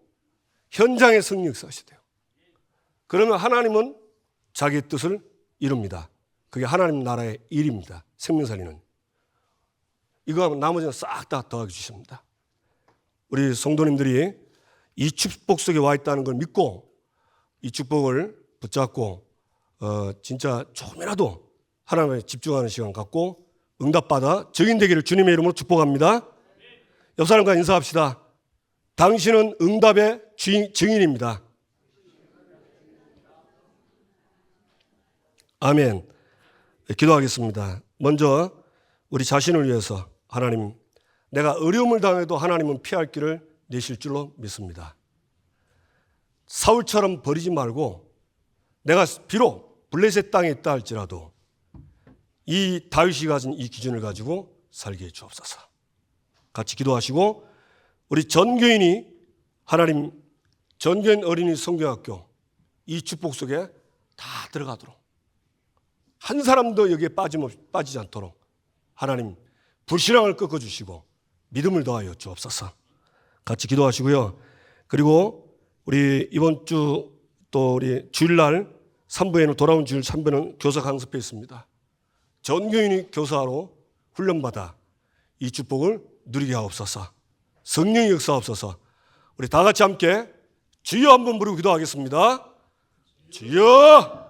현장에 성령이 역사하셔야 돼요. 그러면 하나님은 자기의 뜻을 이룹니다. 그게 하나님 나라의 일입니다. 생명 살리는. 이거 하면 나머지는 싹 다 더하게 주십니다. 우리 성도님들이 이 축복 속에 와 있다는 걸 믿고 이 축복을 붙잡고 진짜 조금이라도 하나님에 집중하는 시간 갖고 응답받아 증인되기를 주님의 이름으로 축복합니다. 옆 사람과 인사합시다. 당신은 응답의 증인입니다. 아멘. 기도하겠습니다. 먼저 우리 자신을 위해서 하나님, 내가 어려움을 당해도 하나님은 피할 길을 내실 줄로 믿습니다. 사울처럼 버리지 말고 내가 비록 블레셋 땅에 있다 할지라도 이 다윗이 가진 이 기준을 가지고 살게 해 주옵소서. 같이 기도하시고 우리 전교인이 하나님 전교인 어린이 성경학교 이 축복 속에 다 들어가도록 한 사람도 여기에 빠지지 않도록 하나님 불신앙을 꺾어주시고 믿음을 더하여 주옵소서. 같이 기도하시고요. 그리고 우리 이번 주 또 우리 주일날 3부에는 돌아온 주일 3부에는 교사 강습회 있습니다. 전교인이 교사로 훈련받아 이 축복을 누리게 하옵소서. 성령의 역사하옵소서. 우리 다 같이 함께 주여 한번 부르고 기도하겠습니다. 주여.